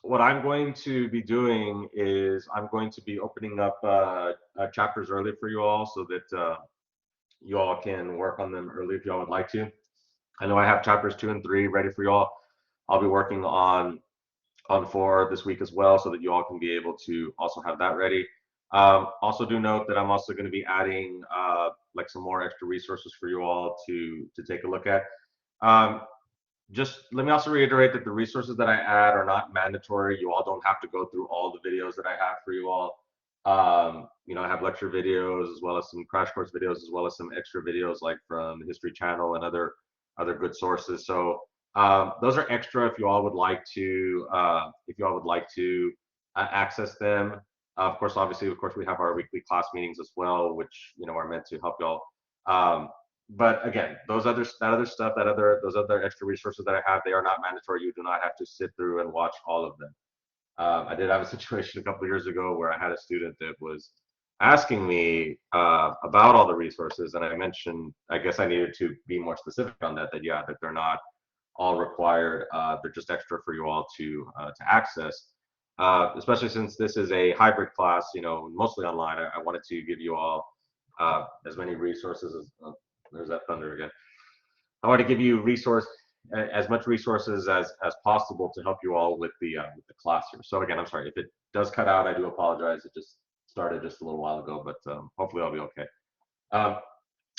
what I'm going to be doing is I'm going to be opening up chapters early for you all so that you all can work on them early if you all would like to. I know I have chapters 2 and 3 ready for you all. I'll be working on 4 this week as well, so that you all can be able to also have that ready. Also, do note that I'm also going to be adding like some more extra resources for you all to take a look at. Um, just let me also reiterate that the resources that I add are not mandatory. You all don't have to go through all the videos that I have for you all. I have lecture videos as well as some crash course videos, as well as some extra videos like from the History Channel and other good sources. So those are extra if you all would like to access them. Of course, we have our weekly class meetings as well, which are meant to help y'all. Um, but again, those other extra resources that I have, they are not mandatory. You do not have to sit through and watch all of them. I did have a situation a couple of years ago where I had a student that was asking me about all the resources, and I mentioned, I guess I needed to be more specific on that. That yeah, that they're not all required. They're just extra for you all to access. Especially since this is a hybrid class, mostly online. I wanted to give you all as many resources as. There's that thunder again. I want to give you as much resources as possible to help you all with the class here. So again, I'm sorry if it does cut out. I do apologize. It just started just a little while ago, but hopefully I'll be okay. Um,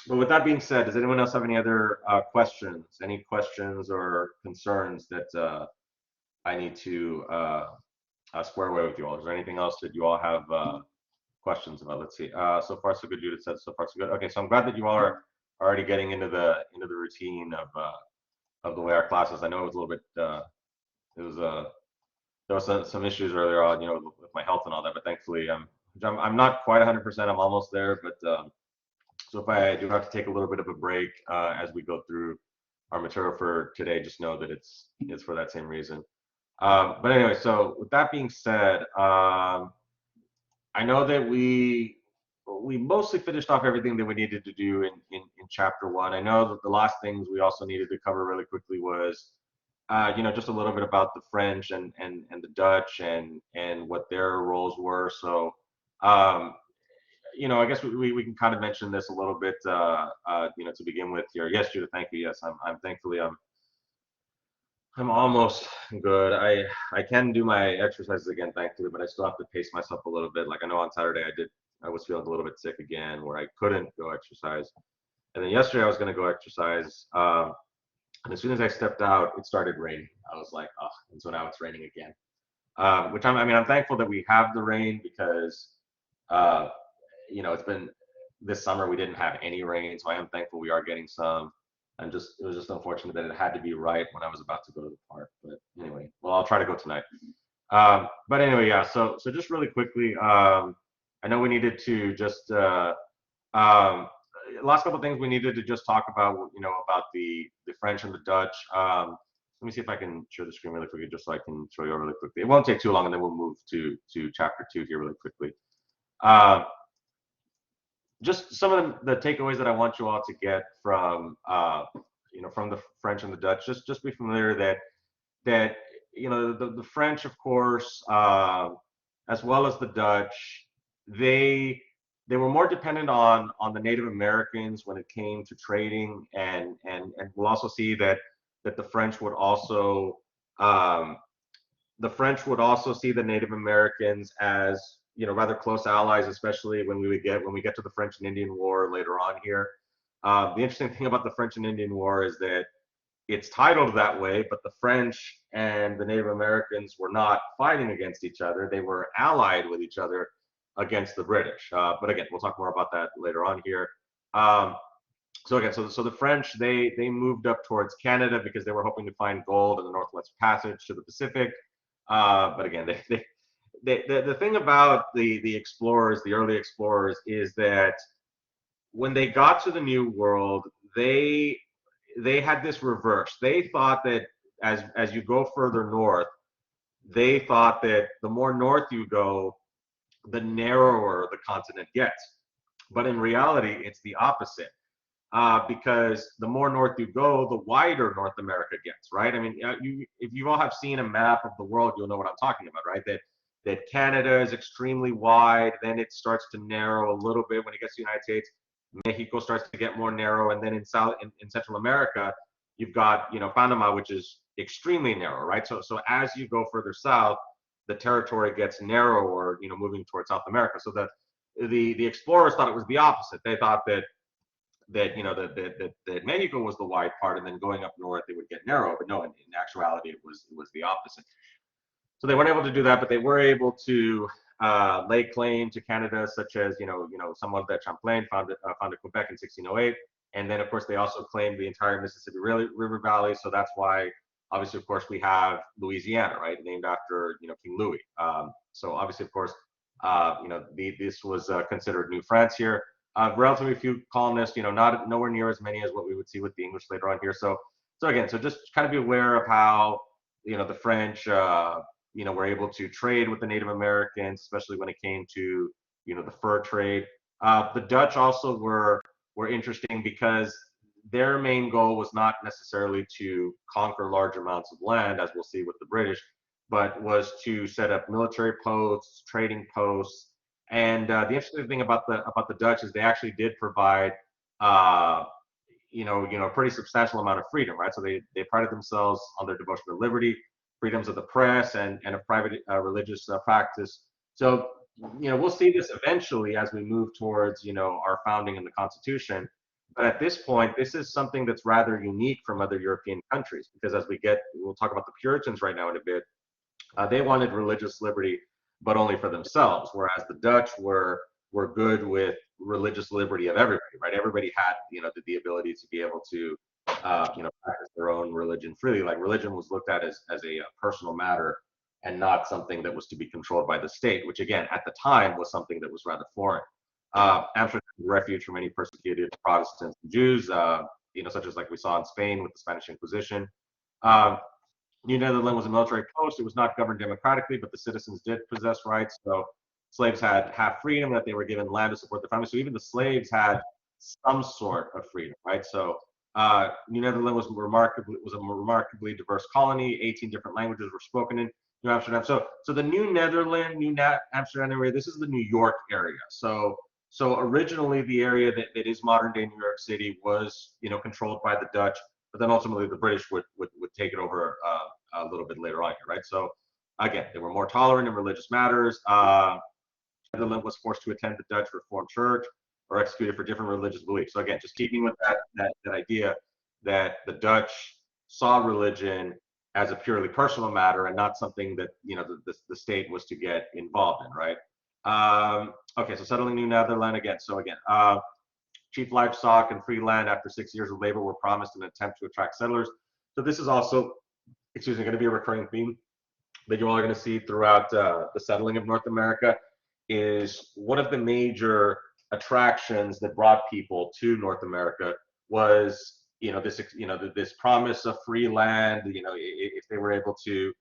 but with that being said, does anyone else have any other questions? Any questions or concerns that I need to square away with you all? Is there anything else that you all have questions about? Let's see. So far so good. Judith said so far so good. Okay, so I'm glad that you all are already getting into the routine of the way our classes. I know it was a little bit it was there was some issues earlier on, with my health and all that, but thankfully I'm not quite 100%. I'm almost there, but so if I do have to take a little bit of a break as we go through our material for today, just know that it's for that same reason. But anyway, so with that being said, I know that we mostly finished off everything that we needed to do in chapter one. I know that the last things we also needed to cover really quickly was just a little bit about the French and the Dutch and what their roles were. So um, I guess we can kind of mention this a little bit to begin with here. Yes, Judah, thank you. Yes, I'm thankfully I'm almost good. I can do my exercises again, thankfully, but I still have to pace myself a little bit. Like I know on Saturday I was feeling a little bit sick again, where I couldn't go exercise. And then yesterday I was going to go exercise, and as soon as I stepped out, it started raining. I was like, oh, and so now it's raining again. Which I'm thankful that we have the rain because, uh, it's been this summer we didn't have any rain, so I am thankful we are getting some. It was just unfortunate that it had to be right when I was about to go to the park. But anyway, well, I'll try to go tonight. But anyway, yeah. So just really quickly, I know we needed to just um, last couple of things we needed to just talk about, about the French and the Dutch. Let me see if I can share the screen really quickly, just so I can show you really quickly. It won't take too long, and then we'll move to chapter 2 here really quickly. Um, just some of the takeaways that I want you all to get from the French and the Dutch. Just be familiar that the French, of course, as well as the Dutch, they they were more dependent on the Native Americans when it came to trading, and we'll also see that um, the French would also see the Native Americans as rather close allies, especially when we get to the French and Indian War later on here. The interesting thing about the French and Indian War is that it's titled that way, but the French and the Native Americans were not fighting against each other. They were allied with each other against the British. But again, we'll talk more about that later on here. Um, so the French they moved up towards Canada because they were hoping to find gold in the Northwest Passage to the Pacific. But again, the thing about the explorers, the early explorers, is that when they got to the New World, they had this reverse. They thought that as you go further north, they thought that the more north you go, the narrower the continent gets. But in reality, it's the opposite. because the more north you go, the wider North America gets, right? I mean, if you all have seen a map of the world, you'll know what I'm talking about, right? That Canada is extremely wide, then it starts to narrow a little bit when it gets to the United States. Mexico starts to get more narrow, and then in Central America, you've got Panama, which is extremely narrow, right? So as you go further south, the territory gets narrower, moving towards South America. So that the explorers thought it was the opposite. They thought that Mexico was the wide part, and then going up north it would get narrow. But no, in actuality, it was the opposite. So they weren't able to do that, but they were able to lay claim to Canada, such as someone that Champlain founded Quebec in 1608, and then of course they also claimed the entire Mississippi River Valley. So that's why, obviously, of course, we have Louisiana, right, named after King Louis. So obviously, of course, this was considered New France here. Relatively few colonists, not nowhere near as many as what we would see with the English later on here. So again, so just kind of be aware of how the French were able to trade with the Native Americans, especially when it came to the fur trade. The Dutch also were interesting because their main goal was not necessarily to conquer large amounts of land, as we'll see with the British, but was to set up military posts, trading posts. And the interesting thing about the Dutch is they actually did provide uh, a pretty substantial amount of freedom, right? So they prided themselves on their devotion to liberty, freedoms of the press, and of private religious practice. So we'll see this eventually as we move towards our founding in the Constitution. But at this point, this is something that's rather unique from other European countries, because we'll talk about the Puritans right now in a bit. They wanted religious liberty, but only for themselves, whereas the Dutch were good with religious liberty of everybody, right? Everybody had the ability to be able to practice their own religion freely. Like, religion was looked at as a personal matter and not something that was to be controlled by the state, which again at the time was something that was rather foreign. Amsterdam was a refuge for many persecuted Protestants and Jews, such as like we saw in Spain with the Spanish Inquisition. Um, New Netherland was a military post. It was not governed democratically, but the citizens did possess rights. So slaves had half freedom, that they were given land to support their families. So even the slaves had some sort of freedom, right? So New Netherland was a remarkably diverse colony. 18 different languages were spoken in New Amsterdam. So the New Netherland, Amsterdam area, this is the New York area. So originally the area that is modern day New York City was controlled by the Dutch, but then ultimately the British would take it over a little bit later on here, right? So again, they were more tolerant in religious matters. Netherlands was forced to attend the Dutch Reformed Church or executed for different religious beliefs. So again, just keeping with that idea that the Dutch saw religion as a purely personal matter and not something that the state was to get involved in, right? Okay, so settling New Netherland again. So again, cheap livestock and free land after 6 years of labor were promised in an attempt to attract settlers. So this is also, going to be a recurring theme that you all are going to see throughout the settling of North America. Is one of the major attractions that brought people to North America was this promise of free land. If they were able to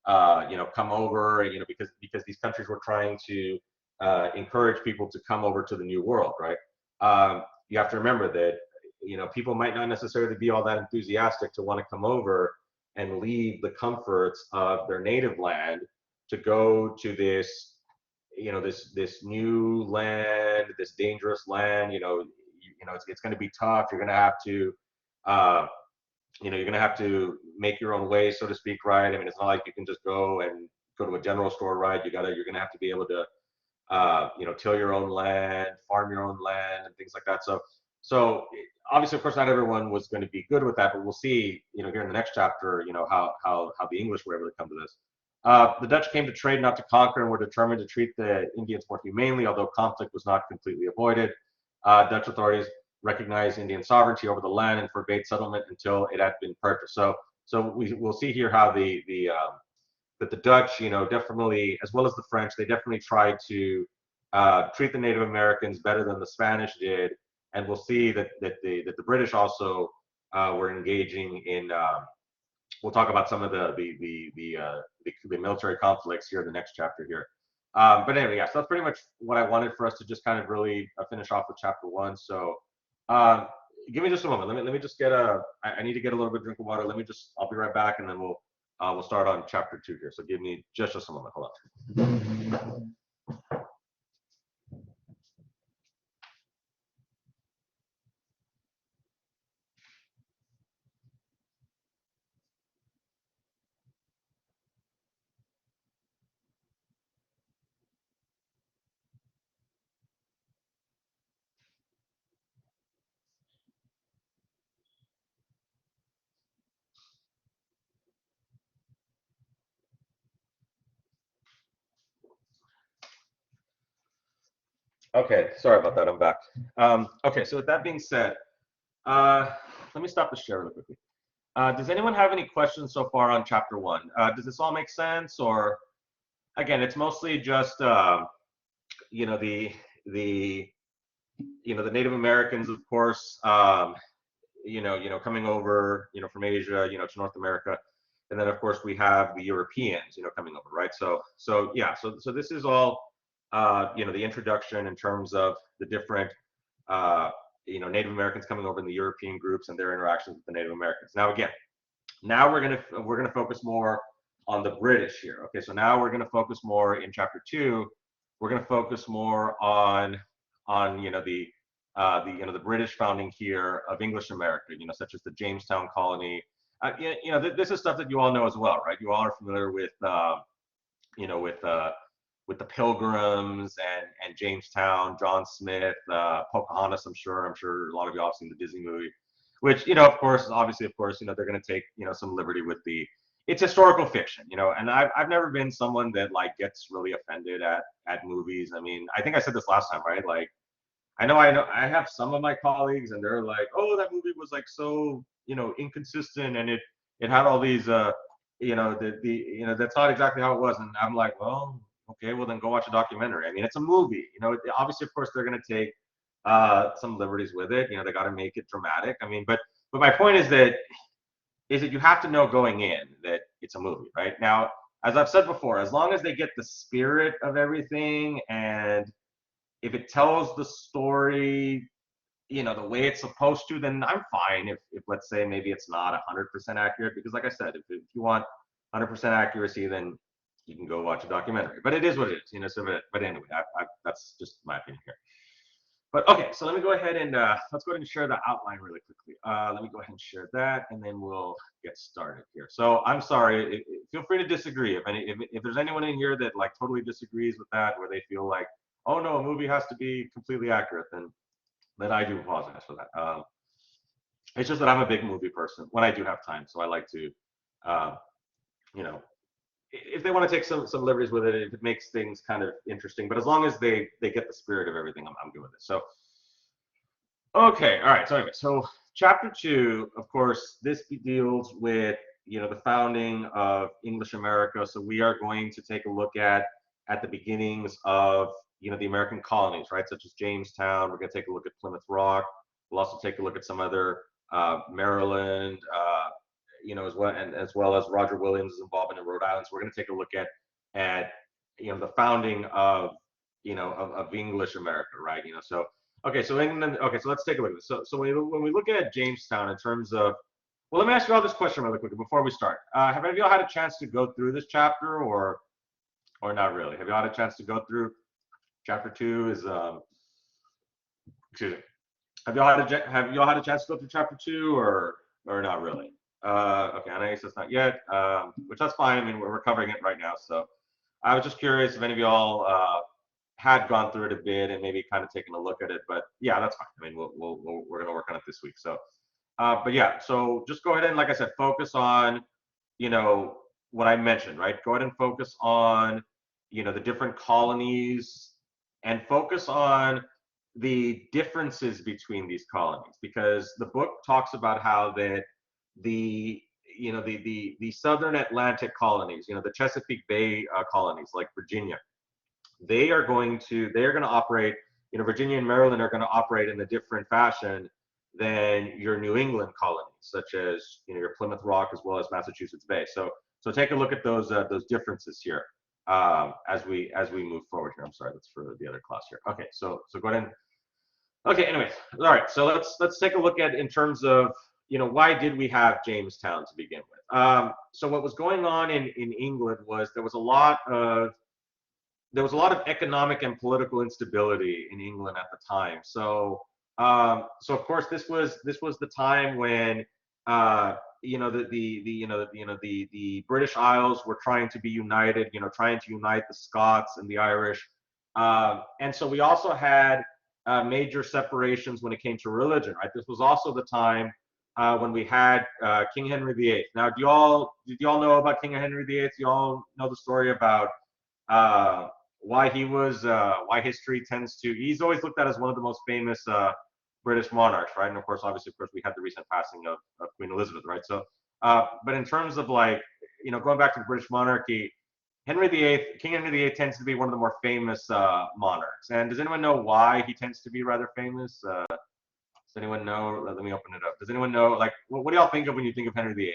come over, because these countries were trying to encourage people to come over to the New World, right? You have to remember that people might not necessarily be all that enthusiastic to want to come over and leave the comforts of their native land to go to this this new land, this dangerous land. It's going to be tough. You're going to have to you're going to have to make your own way, so to speak, right? I mean, it's not like you can just go to a general store, right? You're going to have to be able to till your own land, farm your own land, and things like that. So obviously, of course, not everyone was going to be good with that, but we'll see, here in the next chapter, how the English were able to come to this. The Dutch came to trade, not to conquer, and were determined to treat the Indians more humanely, although conflict was not completely avoided. Dutch authorities recognized Indian sovereignty over the land and forbade settlement until it had been purchased. So we'll see here how that the Dutch, definitely, as well as the French, they definitely tried to treat the Native Americans better than the Spanish did, and we'll see that the British also were engaging in. We'll talk about some of the military conflicts here in the next chapter here. But anyway, yeah, so that's pretty much what I wanted for us to just kind of really finish off with chapter one. So, um, give me just a moment. Let me just get a. I need to get a little bit of drink of water. Let me just. I'll be right back, and then we'll start on chapter 2 here. So give me just a moment. Hold on. Okay, sorry about that. I'm back. Okay, so with that being said, uh, let me stop the share really quickly. Does anyone have any questions so far on chapter 1? Does this all make sense, or again, it's mostly just you know the the Native Americans, of course, coming over, from Asia, to North America, and then of course we have the Europeans, coming over, right? So yeah, so this is all, the introduction in terms of the different, Native Americans coming over in the European groups and their interactions with the Native Americans. Now again, now we're gonna focus more on the British here. Okay, so now we're gonna focus more in chapter 2. We're gonna focus more on the British founding here of English America, such as the Jamestown colony. This is stuff that you all know as well, right? You all are familiar with you know with the Pilgrims and Jamestown, John Smith, Pocahontas. I'm sure a lot of you all have seen the Disney movie, which, of course, obviously, of course, they're going to take, some liberty with it's historical fiction, and I've never been someone that like gets really offended at movies. I mean, I think I said this last time, right? Like, I know I have some of my colleagues and they're like, oh, that movie was like so, inconsistent, and it had all these that's not exactly how it was. And I'm like, well, okay, well then go watch a documentary. I mean, it's a movie, obviously, of course, they're going to take some liberties with it. They got to make it dramatic. I mean, but my point is that you have to know going in that it's a movie, right? Now, as I've said before, as long as they get the spirit of everything, and if it tells the story, the way it's supposed to, then I'm fine if let's say maybe it's not 100% accurate, because like I said, if you want 100% accuracy, then you can go watch a documentary. But it is what it is, so but anyway, that's just my opinion here. But okay, so let me go ahead and let's go ahead and share the outline really quickly. Let me go ahead and share that, and then we'll get started here. So I'm sorry, feel free to disagree. If there's anyone in here that like totally disagrees with that, where they feel like, oh no, a movie has to be completely accurate, then I do apologize for that. It's just that I'm a big movie person when I do have time, so I like to, uh, you know, if they want to take some liberties with it, if it makes things kind of interesting, but as long as they get the spirit of everything, I'm good with it. So okay, all right. So anyway, so chapter 2, of course, this deals with the founding of English America. So we are going to take a look at the beginnings of the American colonies, right? Such as Jamestown. We're going to take a look at Plymouth Rock. We'll also take a look at some other Maryland, as well as Roger Williams' involvement in Rhode Island. So we're going to take a look at the founding of of English America, right? So okay, so England. Okay, so let's take a look at this. So when we look at Jamestown in terms of, well, let me ask you all this question really quickly before we start. Have any of y'all had a chance to go through this chapter, or not really? Have y'all had a chance to go through chapter 2? Excuse me. Have y'all had a chance to go through chapter 2, or not really? Okay, I guess that's not yet, which that's fine. I mean, we're covering it right now, so I was just curious if any of y'all had gone through it a bit and maybe kind of taken a look at it. But yeah, that's fine. I mean, we're gonna work on it this week. So, but yeah, so just go ahead and, like I said, focus on what I mentioned, right? Go ahead and focus on the different colonies, and focus on the differences between these colonies, because the book talks about how that the southern Atlantic colonies, the Chesapeake Bay colonies, like Virginia, they are going to operate, Virginia and Maryland are going to operate in a different fashion than your New England colonies, such as your Plymouth Rock, as well as Massachusetts Bay. So take a look at those differences here, as we move forward here. I'm sorry, that's for the other class here. Okay, so go ahead and Okay, anyways, all right. So let's take a look at in terms of why did we have Jamestown to begin with. So what was going on in England was there was a lot of economic and political instability in England at the time. So of course this was the time when the British Isles were trying to be united, trying to unite the Scots and the Irish, and so we also had major separations when it came to religion. Right, this was also the time when we had King Henry VIII. Now, did y'all know about King Henry VIII? Do y'all know the story about uh, why history tends to he's always looked at as one of the most famous British monarchs, right? And obviously, of course, we had the recent passing of Queen Elizabeth, right? So, but in terms of like, going back to the British monarchy, King Henry VIII tends to be one of the more famous monarchs. And does anyone know why he tends to be rather famous? Does anyone know? Let me open it up. Does anyone know? Like, what do y'all think of when you think of Henry VIII?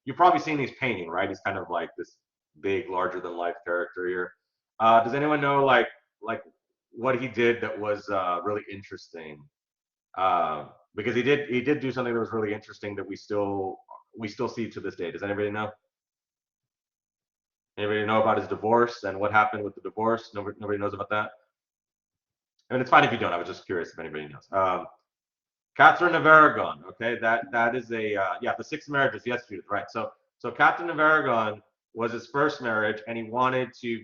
You've probably seen his painting, right? He's kind of like this big, larger than life character here. Does anyone know like what he did that was really interesting? Uh, because he did do something that was really interesting that we still see to this day. Does anybody know? Anybody know about his divorce and what happened with the divorce? Nobody knows about that. I mean, it's fine if you don't. I was just curious if anybody knows. Catherine of Aragon. Okay, that is a the sixth marriage is yes, Judith. Right. So Catherine of Aragon was his first marriage, and he wanted to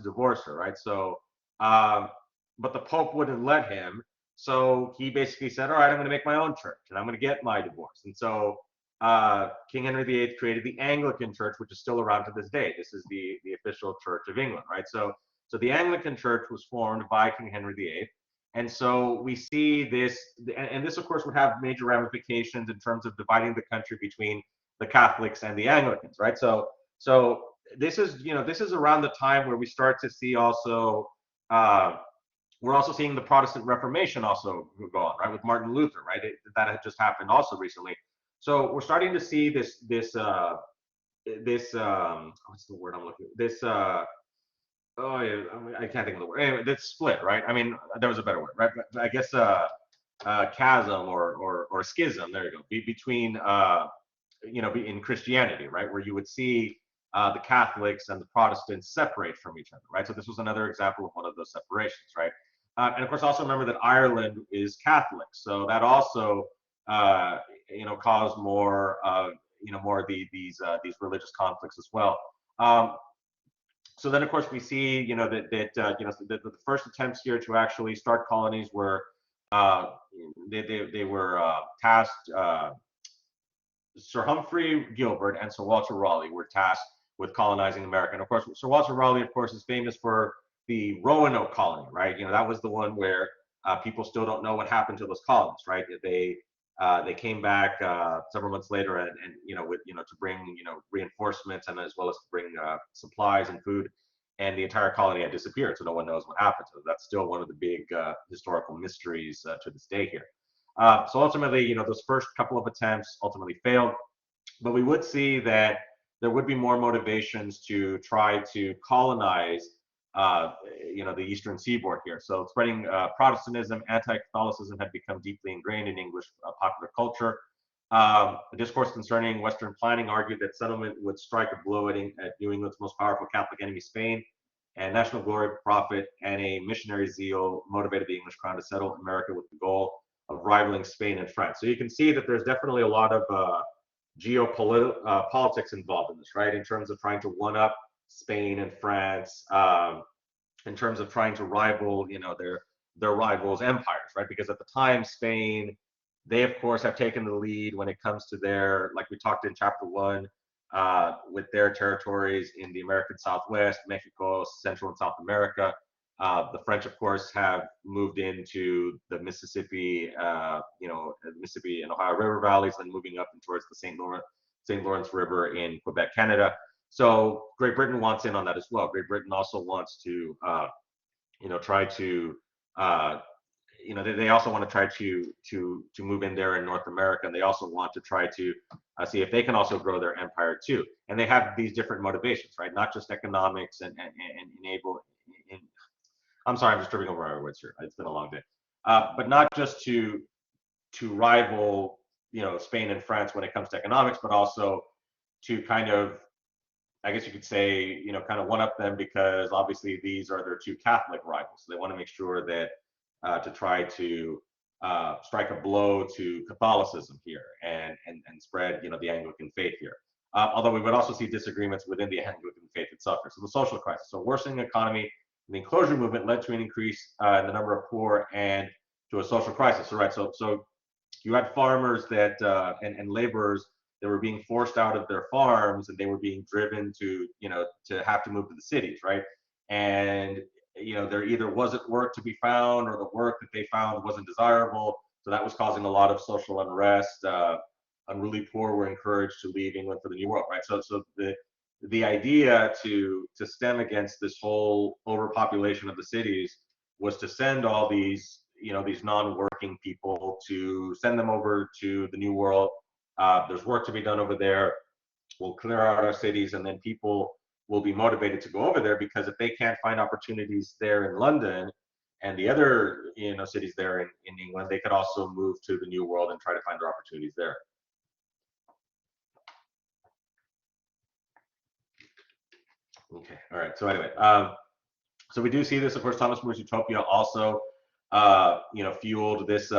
divorce her. Right. So, um, but the Pope wouldn't let him. So he basically said, "All right, I'm going to make my own church, and I'm going to get my divorce." And so King Henry VIII created the Anglican Church, which is still around to this day. This is the official Church of England. Right. So the Anglican Church was formed by King Henry VIII. And so we see this, and this, of course, would have major ramifications in terms of dividing the country between the Catholics and the Anglicans, right? So this is around the time where we start to see also, uh, we're also seeing the Protestant Reformation also go on, right, with Martin Luther, right? That had just happened also recently. So we're starting to see this what's the word I'm looking for? This Oh yeah, I can't think of the word. Anyway, that's split, right? I mean, there was a better word, right? But I guess chasm or schism. There you go. Between in Christianity, right, where you would see the Catholics and the Protestants separate from each other, right? So this was another example of one of those separations, right? And of course, also remember that Ireland is Catholic, so that also caused more of these religious conflicts as well. Um, so then, of course, we see, the first attempts here to actually start colonies were uh, they were tasked. Sir Humphrey Gilbert and Sir Walter Raleigh were tasked with colonizing America. And of course, Sir Walter Raleigh, of course, is famous for the Roanoke colony, right? That was the one where people still don't know what happened to those colonies, right? They came back several months later, and to bring reinforcements and as well as to bring supplies and food, and the entire colony had disappeared, so no one knows what happened to them. That's still one of the big historical mysteries to this day here. So ultimately, those first couple of attempts ultimately failed, but we would see that there would be more motivations to try to colonize, the eastern seaboard here. So spreading Protestantism, anti-Catholicism had become deeply ingrained in English popular culture. The discourse concerning Western planning argued that settlement would strike a blow at New England's most powerful Catholic enemy, Spain, and national glory, profit, and a missionary zeal motivated the English crown to settle America with the goal of rivaling Spain and France. So you can see that there's definitely a lot of geopolitics involved in this, right? In terms of trying to one up Spain and France, in terms of trying to rival, their rivals' empires, right? Because at the time, Spain, they of course have taken the lead when it comes to their, like we talked in chapter one, with their territories in the American Southwest, Mexico, Central and South America. The French, of course, have moved into the Mississippi, Mississippi and Ohio River valleys, and moving up and towards the St. Lawrence River in Quebec, Canada. So Great Britain wants in on that as well. Great Britain also wants to, try to, they also want to try to move in there in North America, and they also want to try to see if they can also grow their empire too. And they have these different motivations, right? Not just economics and enable. In, I'm sorry, I'm just tripping over our words here. It's been a long day. but not just to rival, Spain and France when it comes to economics, but also to kind of, I guess you could say, kind of one up them because obviously these are their two Catholic rivals. So they want to make sure that to try to strike a blow to Catholicism here and spread, the Anglican faith here. Although we would also see disagreements within the Anglican faith itself. So the social crisis, so worsening economy, and the enclosure movement led to an increase in the number of poor and to a social crisis. So right, so you had farmers that and laborers that were being forced out of their farms and they were being driven to to have to move to the cities, right? And there either wasn't work to be found or the work that they found wasn't desirable, so that was causing a lot of social unrest. Unruly poor were encouraged to leave England for the New World, right? So the idea to stem against this whole overpopulation of the cities was to send all these these non-working people, to send them over to the New World. There's work to be done over there. We'll clear out our cities, and then people will be motivated to go over there because if they can't find opportunities there in London and the other cities there in England, they could also move to the New World and try to find their opportunities there. Okay, all right. So anyway, so we do see this. Of course, Thomas More's Utopia also, fueled this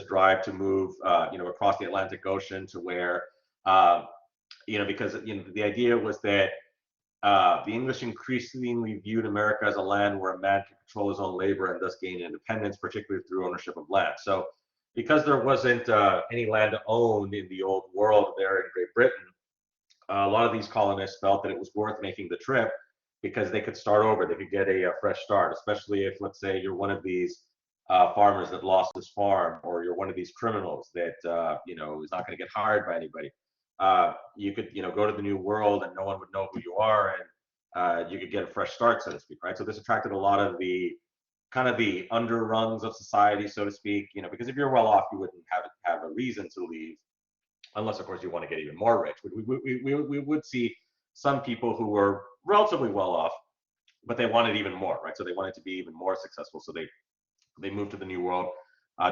drive to move, across the Atlantic Ocean to where, because the idea was that the English increasingly viewed America as a land where a man could control his own labor and thus gain independence, particularly through ownership of land. So, because there wasn't any land owned in the old world there in Great Britain, a lot of these colonists felt that it was worth making the trip because they could start over. They could get a fresh start, especially if, let's say, you're one of these farmers that lost his farm, or you're one of these criminals that is not going to get hired by anybody. You could go to the New World and no one would know who you are, and you could get a fresh start, so to speak, right? So this attracted a lot of the kind of the underrungs of society, so to speak, because if you're well off, you wouldn't have a reason to leave, unless of course you want to get even more rich. We would see some people who were relatively well off, but they wanted even more, right? So they wanted to be even more successful. So they moved to the New World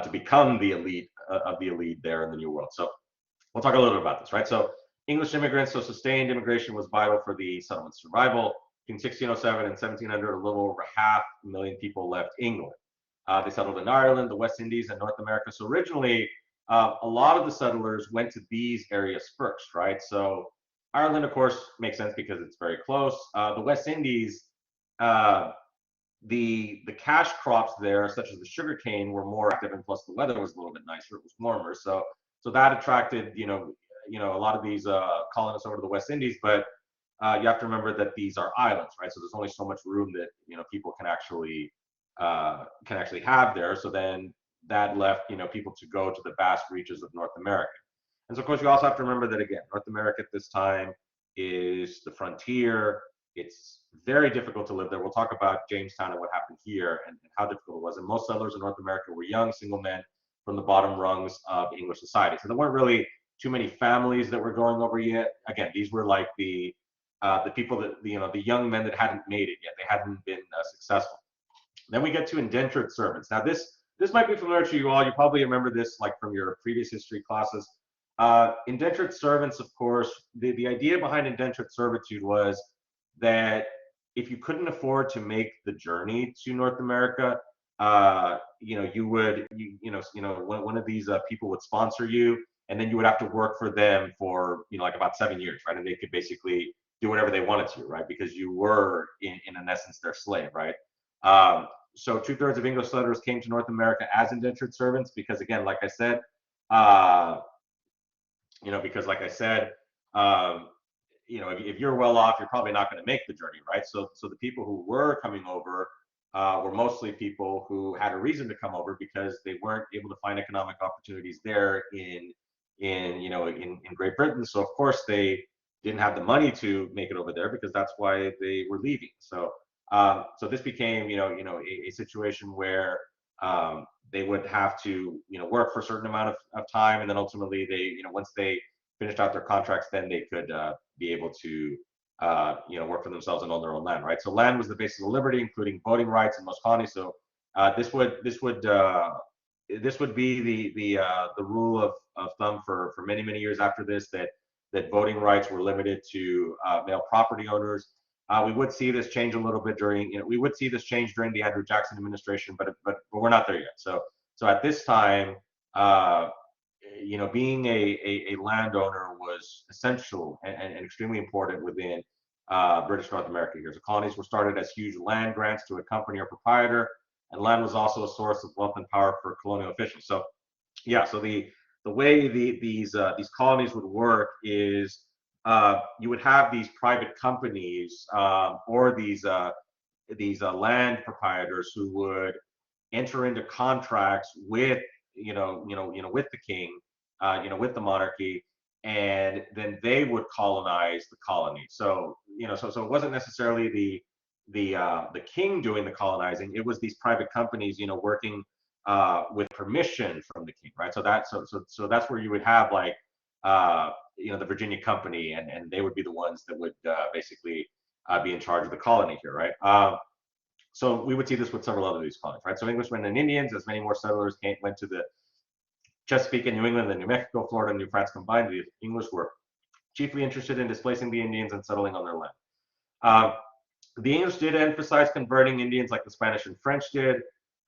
to become the elite of the elite there in the New World. So we'll talk a little bit about this, right? So English immigrants, so sustained immigration was vital for the settlement's survival. Between 1607 and 1700, a little over 500,000 people left England. They settled in Ireland, the West Indies, and North America. So originally, a lot of the settlers went to these areas first, right? So Ireland, of course, makes sense because it's very close. The West Indies, the cash crops there, such as the sugarcane, were more active, and plus the weather was a little bit nicer. It was warmer, so that attracted a lot of these colonists over to the West Indies. But you have to remember that these are islands, right? So there's only so much room that people can actually have there. So then that left people to go to the vast reaches of North America. And so of course you also have to remember that again, North America at this time is the frontier. It's very difficult to live there. We'll talk about Jamestown and what happened here and how difficult it was. And most settlers in North America were young single men from the bottom rungs of English society. So there weren't really too many families that were going over yet. Again, these were like the people that the young men that hadn't made it yet. They hadn't been successful. Then we get to indentured servants. Now this might be familiar to you all. You probably remember this like from your previous history classes. Indentured servants, of course, the idea behind indentured servitude was that if you couldn't afford to make the journey to North America, you would, one of these people would sponsor you, and then you would have to work for them for, like about 7 years, right? And they could basically do whatever they wanted to, right? Because you were, in an essence, their slave, right? So 2/3 of English settlers came to North America as indentured servants because, again, like I said, if you're well off, you're probably not going to make the journey, right? So the people who were coming over were mostly people who had a reason to come over because they weren't able to find economic opportunities there in Great Britain. So of course they didn't have the money to make it over there because that's why they were leaving. So this became a situation where they would have to work for a certain amount of time, and then ultimately they once they finished out their contracts, then they could be able to work for themselves and own their own land, right? So land was the basis of liberty, including voting rights in most colonies. So This would be the rule of thumb for many years after this, that voting rights were limited to male property owners. We would see this change a little bit during, we would see this change during the Andrew Jackson administration, but we're not there yet. So at this time, uh, being a landowner was essential and extremely important within British North America here. So colonies were started as huge land grants to a company or proprietor, and land was also a source of wealth and power for colonial officials. So yeah, so the way these colonies would work is you would have these private companies or these land proprietors who would enter into contracts with with the king, with the monarchy, and then they would colonize the colony. So it wasn't necessarily the king doing the colonizing. It was these private companies, working with permission from the king, right? So that's where you would have like the Virginia Company, and they would be the ones that would basically be in charge of the colony here, right? So we would see this with several other of these colonies, right? So Englishmen and Indians, as many more settlers went to the Chesapeake and New England and New Mexico, Florida, and New France combined, the English were chiefly interested in displacing the Indians and settling on their land. Uh, the English did emphasize converting Indians like the Spanish and French did.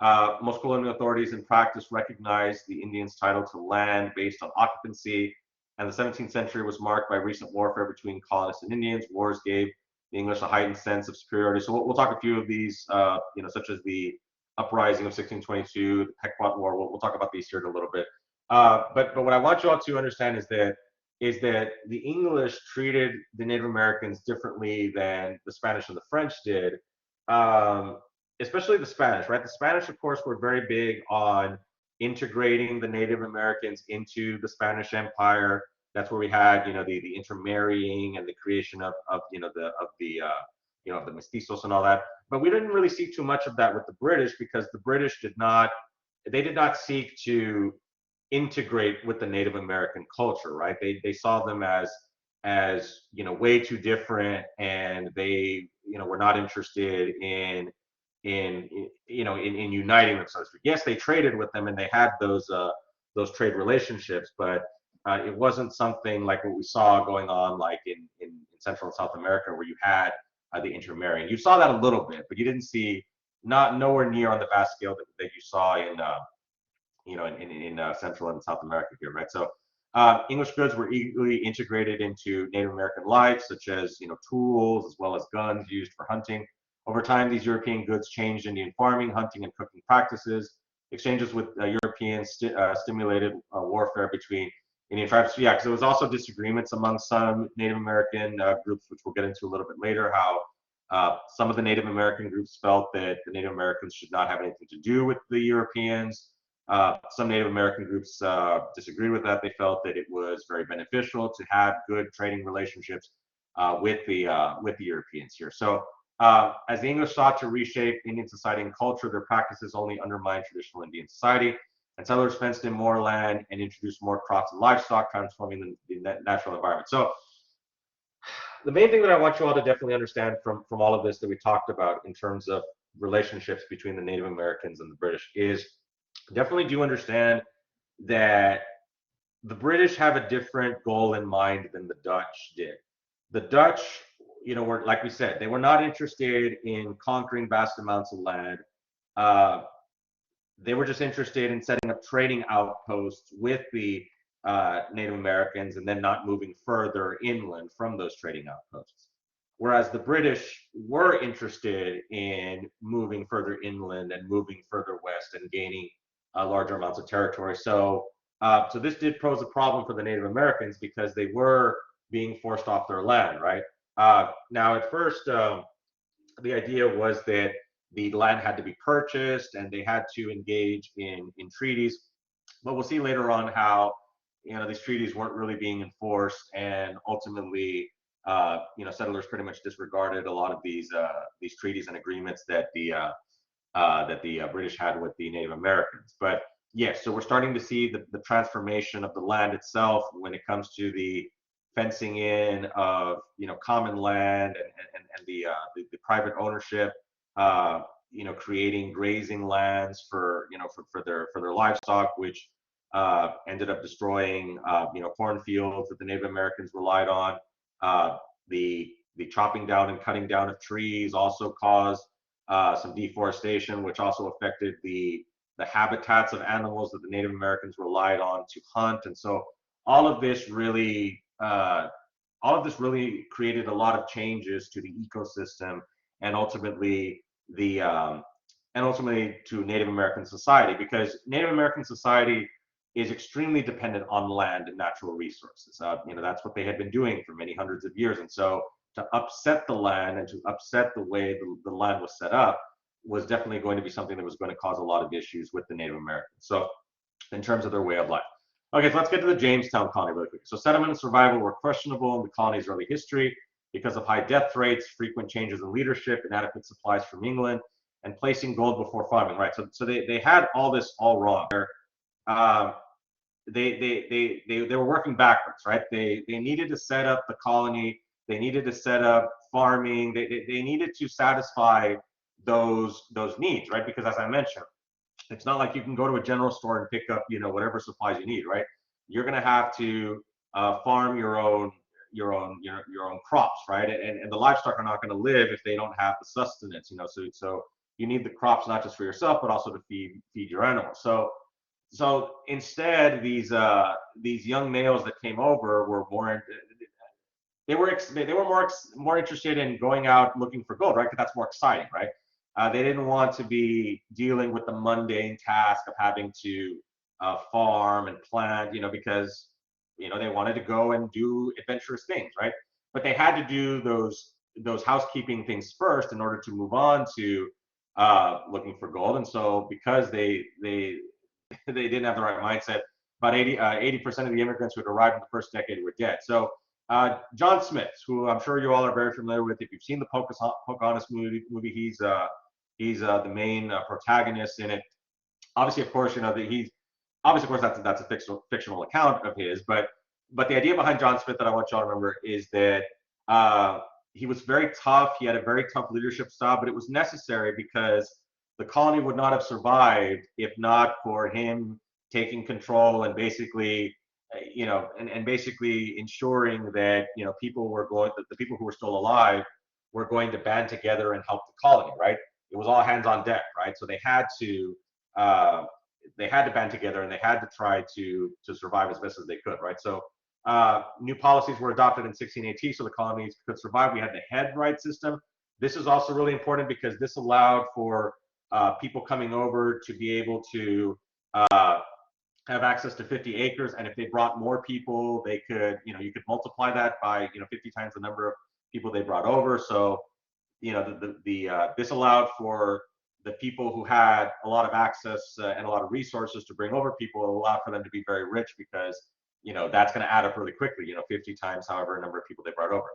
Most colonial authorities in practice recognized the Indians' title to land based on occupancy, and the 17th century was marked by recent warfare between colonists and Indians. Wars gave the English a heightened sense of superiority. So we'll talk a few of these, such as the uprising of 1622, the Pequot War. We'll talk about these here in a little bit. But what I want you all to understand is that the English treated the Native Americans differently than the Spanish and the French did, um, especially the Spanish, right? The Spanish, of course, were very big on integrating the Native Americans into the Spanish Empire. That's where we had, the intermarrying and the creation of the mestizos and all that. But we didn't really see too much of that with the British, because the British did not seek to integrate with the Native American culture, right? They saw them as way too different, and they were not interested in uniting them, so to speak. Yes, they traded with them and they had those trade relationships, but it wasn't something like what we saw going on like in Central and South America, where you had the intermarrying. You saw that a little bit, but you didn't see, not nowhere near on the vast scale that you saw in Central and South America here, right? So English goods were eagerly integrated into Native American life, such as tools as well as guns used for hunting. Over time, these European goods changed Indian farming, hunting, and cooking practices. Exchanges with Europeans stimulated warfare between Indian tribes. So, yeah, because there was also disagreements among some Native American groups, which we'll get into a little bit later, how some of the Native American groups felt that the Native Americans should not have anything to do with the Europeans. Some Native American groups disagreed with that. They felt that it was very beneficial to have good trading relationships with the Europeans here. So as the English sought to reshape Indian society and culture, their practices only undermined traditional Indian society, and settlers fenced in more land and introduced more crops and livestock, transforming the natural environment. So the main thing that I want you all to definitely understand from all of this that we talked about in terms of relationships between the Native Americans and the British is, definitely do understand that the British have a different goal in mind than the Dutch did. The Dutch, were, like we said, they were not interested in conquering vast amounts of land. Uh, they were just interested in setting up trading outposts with the Native Americans, and then not moving further inland from those trading outposts. Whereas the British were interested in moving further inland and moving further west and gaining larger amounts of territory. So this did pose a problem for the Native Americans, because they were being forced off their land, right? Now, at first, the idea was that the land had to be purchased and they had to engage in treaties. But we'll see later on how these treaties weren't really being enforced, and ultimately, settlers pretty much disregarded a lot of these treaties and agreements that the British had with the Native Americans. But yes, so we're starting to see the transformation of the land itself when it comes to the fencing in of common land and the private ownership. creating grazing lands for their livestock, which ended up destroying cornfields that the Native Americans relied on. The chopping down and cutting down of trees also caused some deforestation, which also affected the habitats of animals that the Native Americans relied on to hunt. And so all of this really created a lot of changes to the ecosystem, and ultimately the and ultimately to Native American society, because Native American society is extremely dependent on land and natural resources. That's what they had been doing for many hundreds of years, and so to upset the land and to upset the way the land was set up was definitely going to be something that was going to cause a lot of issues with the Native Americans. So in terms of their way of life. Okay, so let's get to the Jamestown colony really quick. So settlement and survival were questionable in the colony's early history because of high death rates, frequent changes in leadership, inadequate supplies from England, and placing gold before farming, right? So they had all this all wrong. Um, they were working backwards, right? They needed to set up the colony. They needed to set up farming. They needed to satisfy those needs, right? Because as I mentioned, it's not like you can go to a general store and pick up, whatever supplies you need, right? You're gonna have to farm your own crops, right? And the livestock are not going to live if they don't have the sustenance, So you need the crops not just for yourself, but also to feed your animals. So instead, these young males that came over were more interested in going out looking for gold, right? Because that's more exciting, right? They didn't want to be dealing with the mundane task of having to farm and plant, because they wanted to go and do adventurous things, right? But they had to do those housekeeping things first in order to move on to looking for gold. And so because they didn't have the right mindset, about 80% of the immigrants who had arrived in the first decade were dead. So John Smith, who I'm sure you all are very familiar with, if you've seen the Pocahontas movie, he's the main protagonist in it. Obviously, of course, that's a fictional account of his, but the idea behind John Smith that I want y'all to remember is that he was very tough. He had a very tough leadership style, but it was necessary because the colony would not have survived if not for him taking control and basically, and basically ensuring that the people who were still alive were going to band together and help the colony, right? It was all hands on deck, right? So uh, they had to band together and they had to try to survive as best as they could, right? So new policies were adopted in 1618 so the colonies could survive. We had the head right system. This is also really important because this allowed for people coming over to be able to have access to 50 acres, and if they brought more people, they could, you could multiply that by 50 times the number of people they brought over. So this allowed for the people who had a lot of access and a lot of resources to bring over people. It allowed for them to be very rich because that's going to add up really quickly. 50 times however number of people they brought over.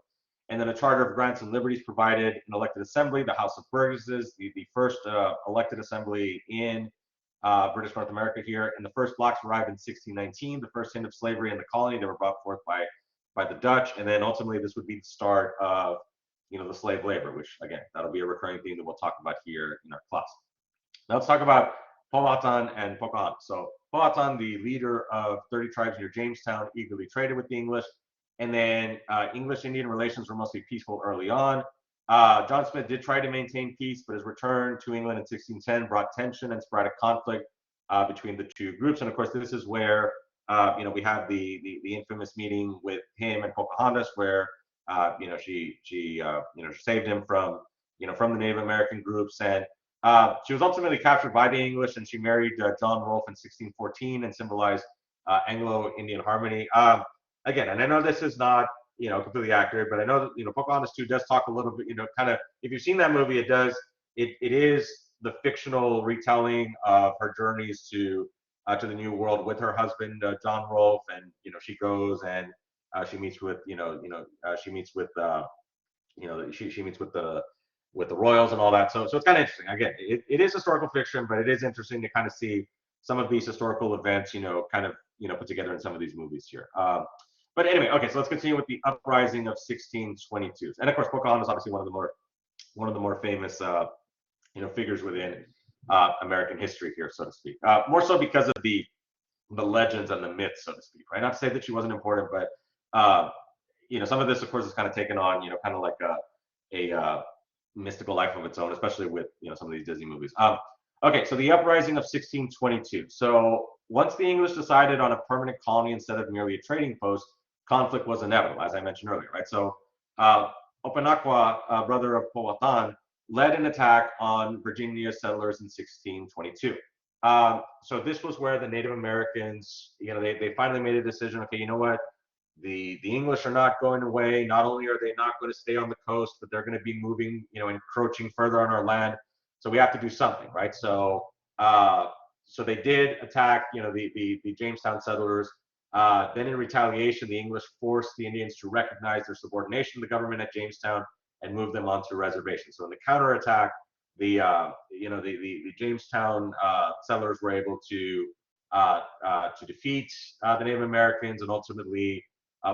And then a charter of grants and liberties provided an elected assembly, the House of Burgesses, the first elected assembly in British North America here. And the first blacks arrived in 1619, the first hint of slavery in the colony. They were brought forth by the Dutch. And then ultimately this would be the start of the slave labor, which again, that'll be a recurring theme that we'll talk about here in our class. Now let's talk about Powhatan and Pocahontas. So Powhatan, the leader of 30 tribes near Jamestown, eagerly traded with the English. And then English-Indian relations were mostly peaceful early on. John Smith did try to maintain peace, but his return to England in 1610 brought tension and sporadic conflict between the two groups. And of course, this is where we have the infamous meeting with him and Pocahontas, where she saved him from from the Native American groups, and she was ultimately captured by the English, and she married John Rolfe in 1614 and symbolized Anglo-Indian harmony. Again, and I know this is not completely accurate, but I know that Pocahontas 2 does talk a little bit, kind of, if you've seen that movie, it is the fictional retelling of her journeys to the New World with her husband John Rolfe, and she goes and she meets with she meets with she meets with the royals and all that. So it's kind of interesting. Again, it is historical fiction, but it is interesting to kind of see some of these historical events, kind of put together in some of these movies here. But anyway, okay, so let's continue with the uprising of 1622. And of course, Pocahontas is obviously one of the more famous figures within American history here, so to speak. More so because of the legends and the myths, so to speak, right? Not to say that she wasn't important, but some of this, of course, is kind of taken on, kind of like a mystical life of its own, especially with some of these Disney movies. Okay, so the uprising of 1622. So once the English decided on a permanent colony instead of merely a trading post, conflict was inevitable, as I mentioned earlier, right? So Opanakwa, brother of Powhatan, led an attack on Virginia settlers in 1622. So this was where the Native Americans, they finally made a decision. Okay, you know what? The English are not going away. Not only are they not going to stay on the coast, but they're going to be moving, encroaching further on our land. So we have to do something, right? So they did attack, the Jamestown settlers. Then in retaliation, the English forced the Indians to recognize their subordination to the government at Jamestown and move them onto a reservation. So in the counterattack, the Jamestown settlers were able to defeat the Native Americans and ultimately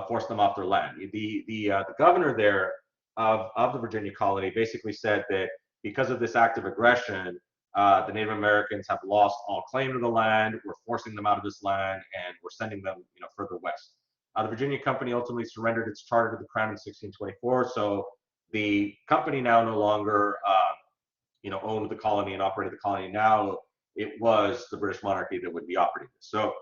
force them off their land. The governor there of the Virginia colony basically said that because of this act of aggression, the Native Americans have lost all claim to the land. We're forcing them out of this land, and we're sending them, further west. The Virginia Company ultimately surrendered its charter to the Crown in 1624. So the company now no longer, owned the colony and operated the colony. Now it was the British monarchy that would be operating this. So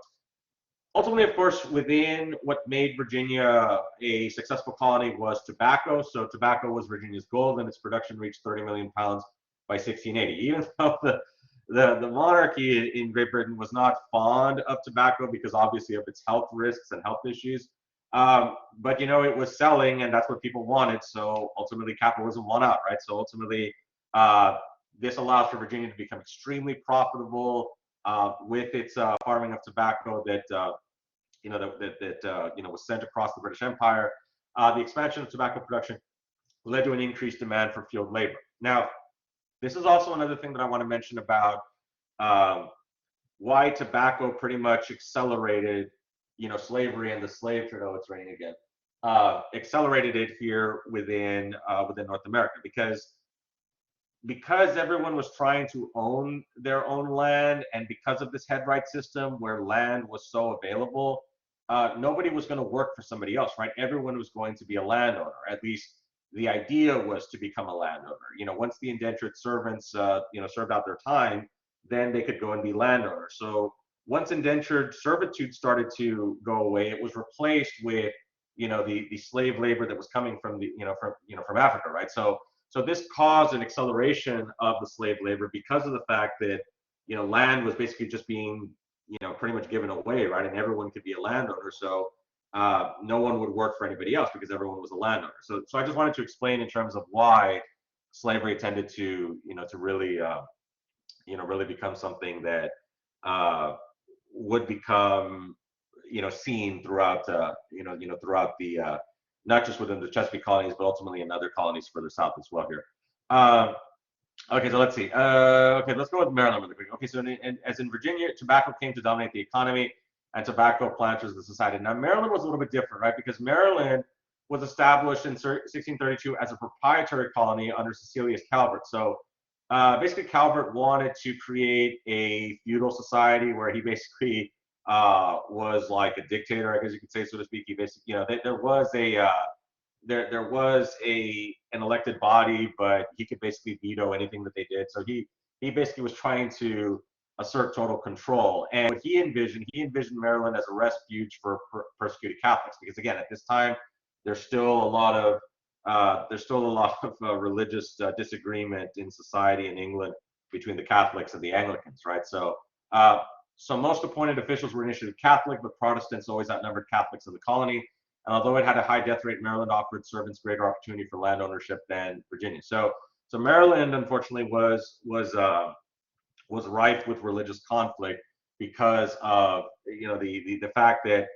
ultimately, of course, within what made Virginia a successful colony was tobacco. So tobacco was Virginia's gold, and its production reached 30 million pounds by 1680. Even though the monarchy in Great Britain was not fond of tobacco because obviously of its health risks and health issues, but it was selling, and that's what people wanted. So ultimately, capitalism won out, right? So ultimately, this allows for Virginia to become extremely profitable with its farming of tobacco that was sent across the British Empire. The expansion of tobacco production led to an increased demand for field labor. Now, this is also another thing that I want to mention about why tobacco pretty much accelerated, slavery and the slave trade. Oh, it's raining again. Accelerated it here within North America because everyone was trying to own their own land, and because of this headright system where land was so available, nobody was going to work for somebody else, right? Everyone was going to be a landowner. At least the idea was to become a landowner. Once the indentured servants, served out their time, then they could go and be landowners. So once indentured servitude started to go away, it was replaced with, the slave labor that was coming from from Africa, right? So this caused an acceleration of the slave labor because of the fact that, land was basically just being, pretty much given away, right? And everyone could be a landowner. So no one would work for anybody else because everyone was a landowner. So I just wanted to explain in terms of why slavery tended to, to really, really become something that would become, seen throughout, throughout the not just within the Chesapeake colonies, but ultimately in other colonies further south as well here. Okay, so let's see. Okay, let's go with Maryland really quick. Okay, so as in Virginia, tobacco came to dominate the economy, and tobacco planters the society. Now, Maryland was a little bit different, right? Because Maryland was established in 1632 as a proprietary colony under Cecilius Calvert. So basically, Calvert wanted to create a feudal society where he basically was like a dictator, I guess you could say, so to speak. He basically, there was an elected body, but he could basically veto anything that they did. So he basically was trying to assert total control. And what he envisioned Maryland as a refuge for persecuted Catholics, because again, at this time, there's still a lot of religious disagreement in society in England between the Catholics and the Anglicans, right? So most appointed officials were initially Catholic, but Protestants always outnumbered Catholics in the colony. And although it had a high death rate, Maryland offered servants greater opportunity for land ownership than Virginia. So Maryland, unfortunately, was rife with religious conflict because of the fact that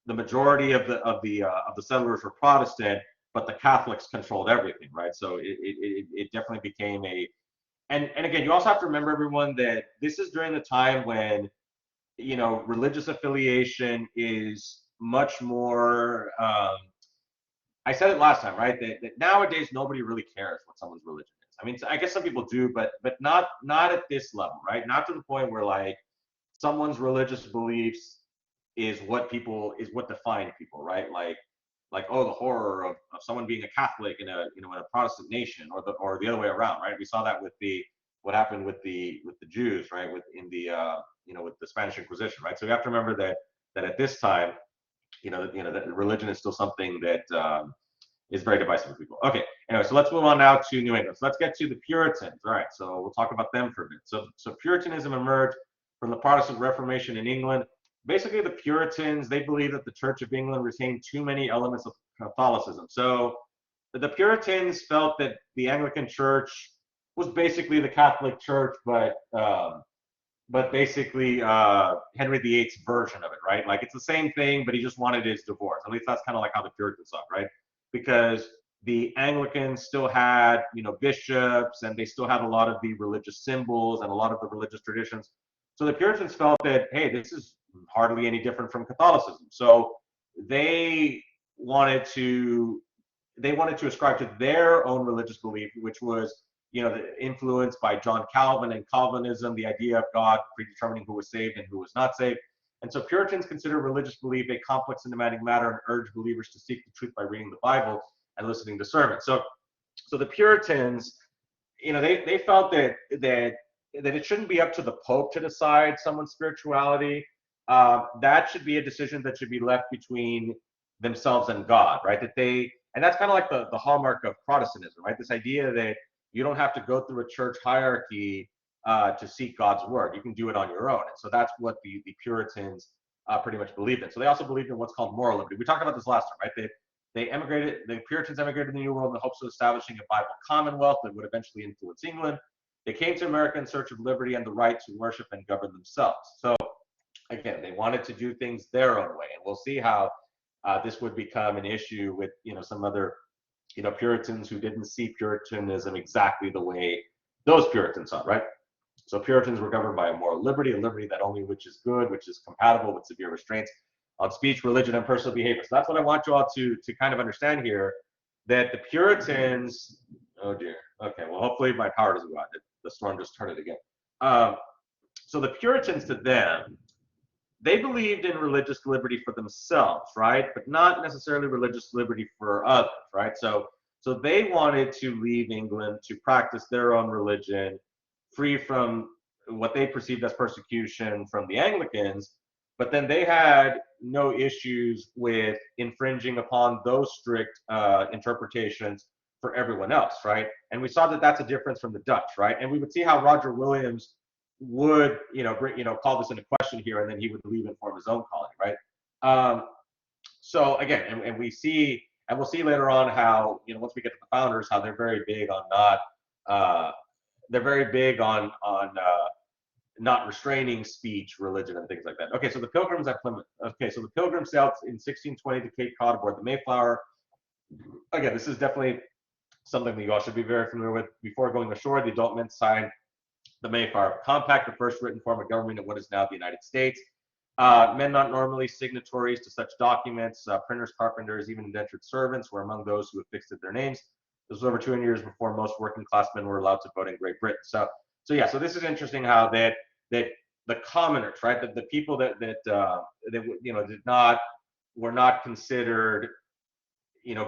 the majority of the settlers were Protestant, but the Catholics controlled everything, right? So it definitely became and again, you also have to remember, everyone, that this is during the time when, religious affiliation is much more I said it last time, right? That nowadays nobody really cares what someone's religion is. I mean, I guess some people do, but not at this level, right? Not to the point where like someone's religious beliefs is what define people, right? Like oh, the horror of someone being a Catholic in a in a Protestant nation, or the other way around, right? We saw that with the what happened with the Jews, right? With in the with the Spanish Inquisition, right? So we have to remember that at this time, that religion is still something that is very divisive with people. Okay, anyway, so let's move on now to New England. So let's get to the Puritans. All right, so we'll talk about them for a bit. So Puritanism emerged from the Protestant Reformation in England. Basically, the Puritans, they believed that the Church of England retained too many elements of Catholicism. So the Puritans felt that the Anglican Church was basically the Catholic Church, but basically Henry VIII's version of it, right? Like it's the same thing, but he just wanted his divorce. At least that's kind of like how the Puritans saw it, right? Because the Anglicans still had, bishops, and they still had a lot of the religious symbols and a lot of the religious traditions. So the Puritans felt that, hey, this is hardly any different from Catholicism. So they wanted to they wanted to ascribe to their own religious belief, which was, influenced by John Calvin and Calvinism, the idea of God predetermining who was saved and who was not saved. And so Puritans consider religious belief a complex and demanding matter and urge believers to seek the truth by reading the Bible and listening to sermons. So the Puritans, they felt that it shouldn't be up to the Pope to decide someone's spirituality. That should be a decision that should be left between themselves and God, right? And that's kind of like the hallmark of Protestantism, right? This idea that you don't have to go through a church hierarchy to seek God's word. You can do it on your own. And so that's what the Puritans pretty much believed in. So they also believed in what's called moral liberty. We talked about this last time, right? The Puritans emigrated to the New World in the hopes of establishing a Bible commonwealth that would eventually influence England. They came to America in search of liberty and the right to worship and govern themselves. So again, they wanted to do things their own way, and we'll see how this would become an issue with some other Puritans who didn't see Puritanism exactly the way those Puritans saw, right? So Puritans were governed by a moral liberty, a liberty that only which is good, which is compatible with severe restraints on speech, religion, and personal behavior. So that's what I want you all to kind of understand here, that the Puritans, oh dear, okay, well, hopefully my power doesn't go out. The storm just started again. Um, so the Puritans, to them, they believed in religious liberty for themselves, right? But not necessarily religious liberty for others, right? So they wanted to leave England to practice their own religion, free from what they perceived as persecution from the Anglicans, but then they had no issues with infringing upon those strict interpretations for everyone else, right? And we saw that that's a difference from the Dutch, right? And we would see how Roger Williams would, call this into question here, and then he would leave and form his own colony, right? So again, and we'll see later on how, once we get to the founders, how they're very big on they're very big on not restraining speech, religion, and things like that. Okay, so the Pilgrims at Plymouth. Okay, so the Pilgrims sailed in 1620 to Cape Cod aboard the Mayflower. Again, this is definitely something that you all should be very familiar with. Before going ashore, the adult men signed the Mayflower Compact, the first written form of government in what is now the United States. Men not normally signatories to such documents, printers, carpenters, even indentured servants were among those who affixed their names. This was over 200 years before most working class men were allowed to vote in Great Britain. So this is interesting how that the commoners, right, the people that did not were not considered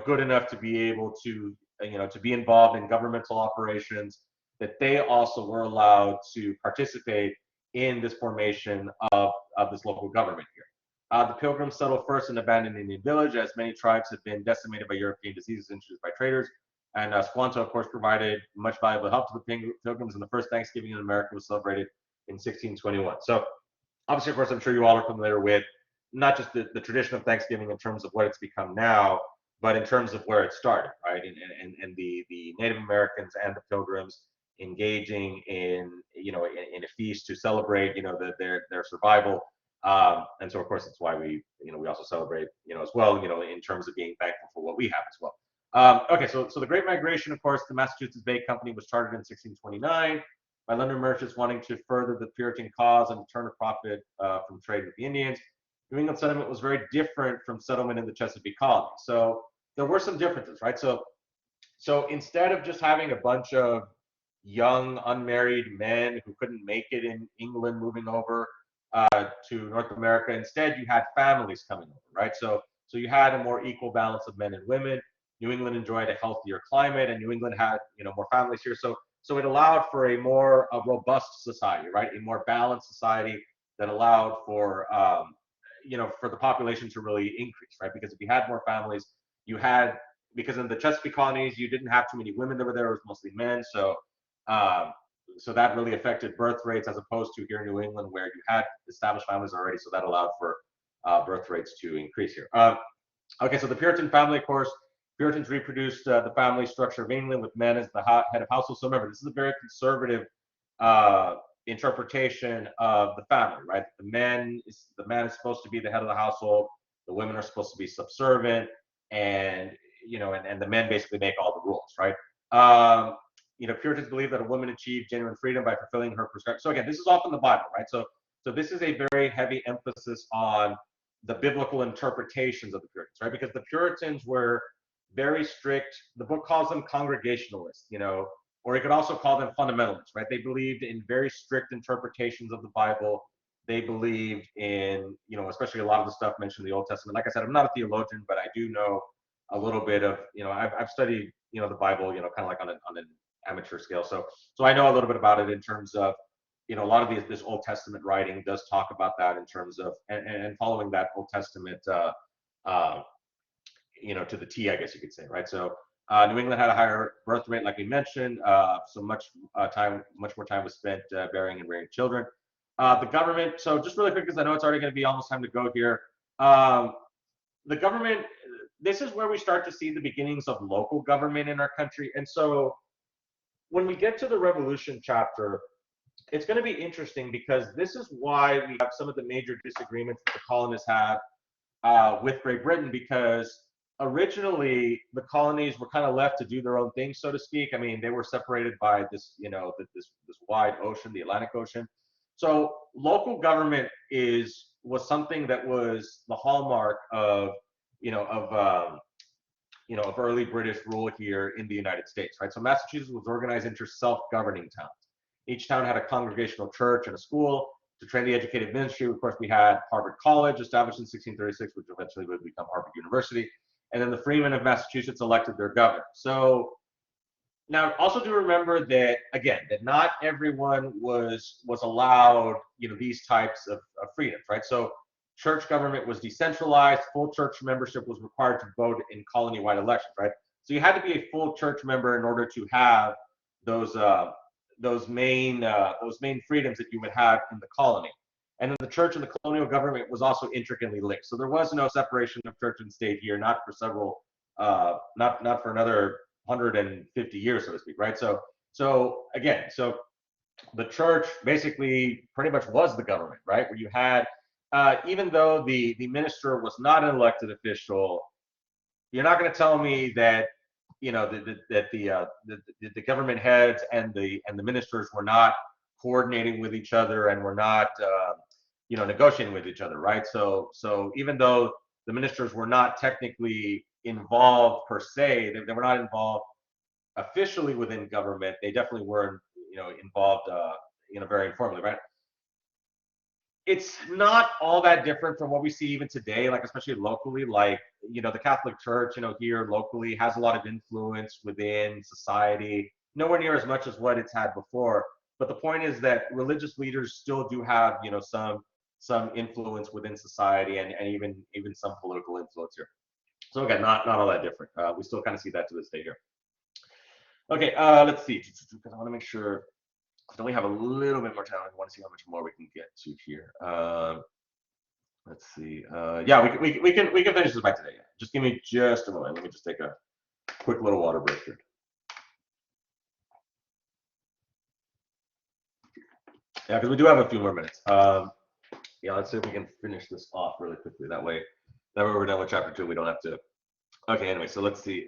good enough to be able to to be involved in governmental operations, that they also were allowed to participate in this formation of this local government here. The Pilgrims settled first in an abandoned Indian village, as many tribes had been decimated by European diseases introduced by traders. And Squanto, of course, provided much valuable help to the Pilgrims, and the first Thanksgiving in America was celebrated in 1621. So, obviously, of course, I'm sure you all are familiar with not just the tradition of Thanksgiving in terms of what it's become now, but in terms of where it started, right? And the Native Americans and the Pilgrims engaging in in a feast to celebrate their survival, and so of course that's why we also celebrate as well in terms of being thankful for what we have as well. Okay, so the Great Migration, of course, the Massachusetts Bay Company was chartered in 1629 by London merchants wanting to further the Puritan cause and turn a profit from trade with the Indians. New England settlement was very different from settlement in the Chesapeake colony. So there were some differences, right? So instead of just having a bunch of young unmarried men who couldn't make it in England moving over to North America, instead you had families coming over, right? So you had a more equal balance of men and women. New England enjoyed a healthier climate, and New England had more families here. So it allowed for a robust society, right? A more balanced society that allowed for the population to really increase, right? Because if you had more families, you had because in the Chesapeake colonies you didn't have too many women that were there; it was mostly men. Um, so that really affected birth rates as opposed to here in New England where you had established families already. So that allowed for birth rates to increase here. Okay, so the Puritan family, of course, Puritans reproduced the family structure of England with men as the head of household. So remember, this is a very conservative uh, interpretation of the family, right? The man is supposed to be the head of the household. The women are supposed to be subservient, and and the men basically make all the rules, right? Puritans believe that a woman achieved genuine freedom by fulfilling her prescribed. So again, this is all from the Bible, right? So this is a very heavy emphasis on the biblical interpretations of the Puritans, right? Because the Puritans were very strict. The book calls them congregationalists, or you could also call them fundamentalists, right? They believed in very strict interpretations of the Bible. They believed in, especially a lot of the stuff mentioned in the Old Testament. Like I said, I'm not a theologian, but I do know a little bit of, I've studied, the Bible, kind of like on an amateur scale. So I know a little bit about it in terms of, a lot of this Old Testament writing does talk about that in terms of and following that Old Testament, uh, to the T, I guess you could say, right? So New England had a higher birth rate, like we mentioned. So much more time was spent bearing and rearing children. The government. So just really quick, because I know it's already going to be almost time to go here. The government. This is where we start to see the beginnings of local government in our country. And so when we get to the Revolution chapter, it's going to be interesting because this is why we have some of the major disagreements that the colonists have with Great Britain, because originally the colonies were kind of left to do their own thing, so to speak. I mean, they were separated by this wide ocean, the Atlantic Ocean. So local government was something that was the hallmark of you know of of early British rule here in the United States, right? So Massachusetts was organized into self-governing towns. Each town had a congregational church and a school to train the educated ministry. Of course, we had Harvard College, established in 1636, which eventually would become Harvard University. And then the freemen of Massachusetts elected their governor. So now also do remember that, again, that not everyone was allowed, these types of freedoms, right? So church government was decentralized. Full church membership was required to vote in colony-wide elections, right? So you had to be a full church member in order to have those main freedoms that you would have in the colony. And then the church and the colonial government was also intricately linked. So there was no separation of church and state here, not for not for another 150 years, so to speak, right? So again, so the church basically pretty much was the government, right? Where you had, even though the minister was not an elected official, you're not going to tell me that the government heads and the ministers were not coordinating with each other and were not negotiating with each other, right? So even though the ministers were not technically involved per se, they were not involved officially within government. They definitely were involved very informally, right? It's not all that different from what we see even today, like especially locally, like the Catholic Church, here locally has a lot of influence within society, nowhere near as much as what it's had before. But the point is that religious leaders still do have some influence within society, and even some political influence here. So again, not all that different. We still kind of see that to this day here. Okay, let's see, because I want to make sure. I only have a little bit more time. I want to see how much more we can get to here. Let's see. Yeah, we can finish this by today. Yeah. Just give me just a moment. Let me just take a quick little water break here. Yeah, because we do have a few more minutes. Yeah, let's see if we can finish this off really quickly. That way we're done with chapter 2. We don't have to. Okay. Anyway, so let's see.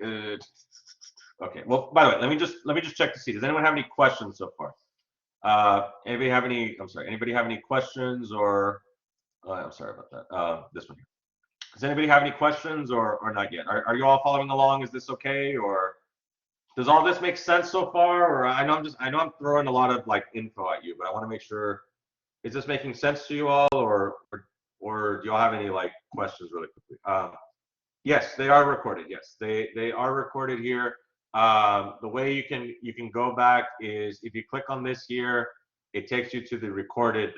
Okay. Well, by the way, let me just check to see. Does anyone have any questions so far? Anybody have any? I'm sorry. Anybody have any questions or? I'm sorry about that. This one here. Does anybody have any questions or not yet? Are you all following along? Is this okay? Or does all this make sense so far? Or I know I'm throwing a lot of like info at you, but I want to make sure, is this making sense to you all, or do y'all have any like questions really quickly? Yes, they are recorded. Yes, they are recorded here. The way you can go back is if you click on this here, it takes you to the recorded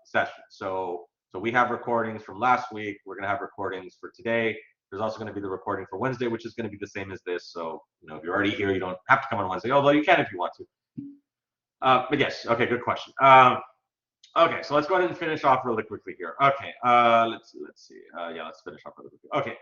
session. So we have recordings from last week. We're gonna have recordings for today. There's also going to be the recording for Wednesday, which is going to be the same as this. So if you're already here, you don't have to come on Wednesday, although you can if you want to. But yes, okay, good question. Okay, so let's go ahead and finish off really quickly here. Okay, let's see. Yeah, let's finish off really quickly. Okay.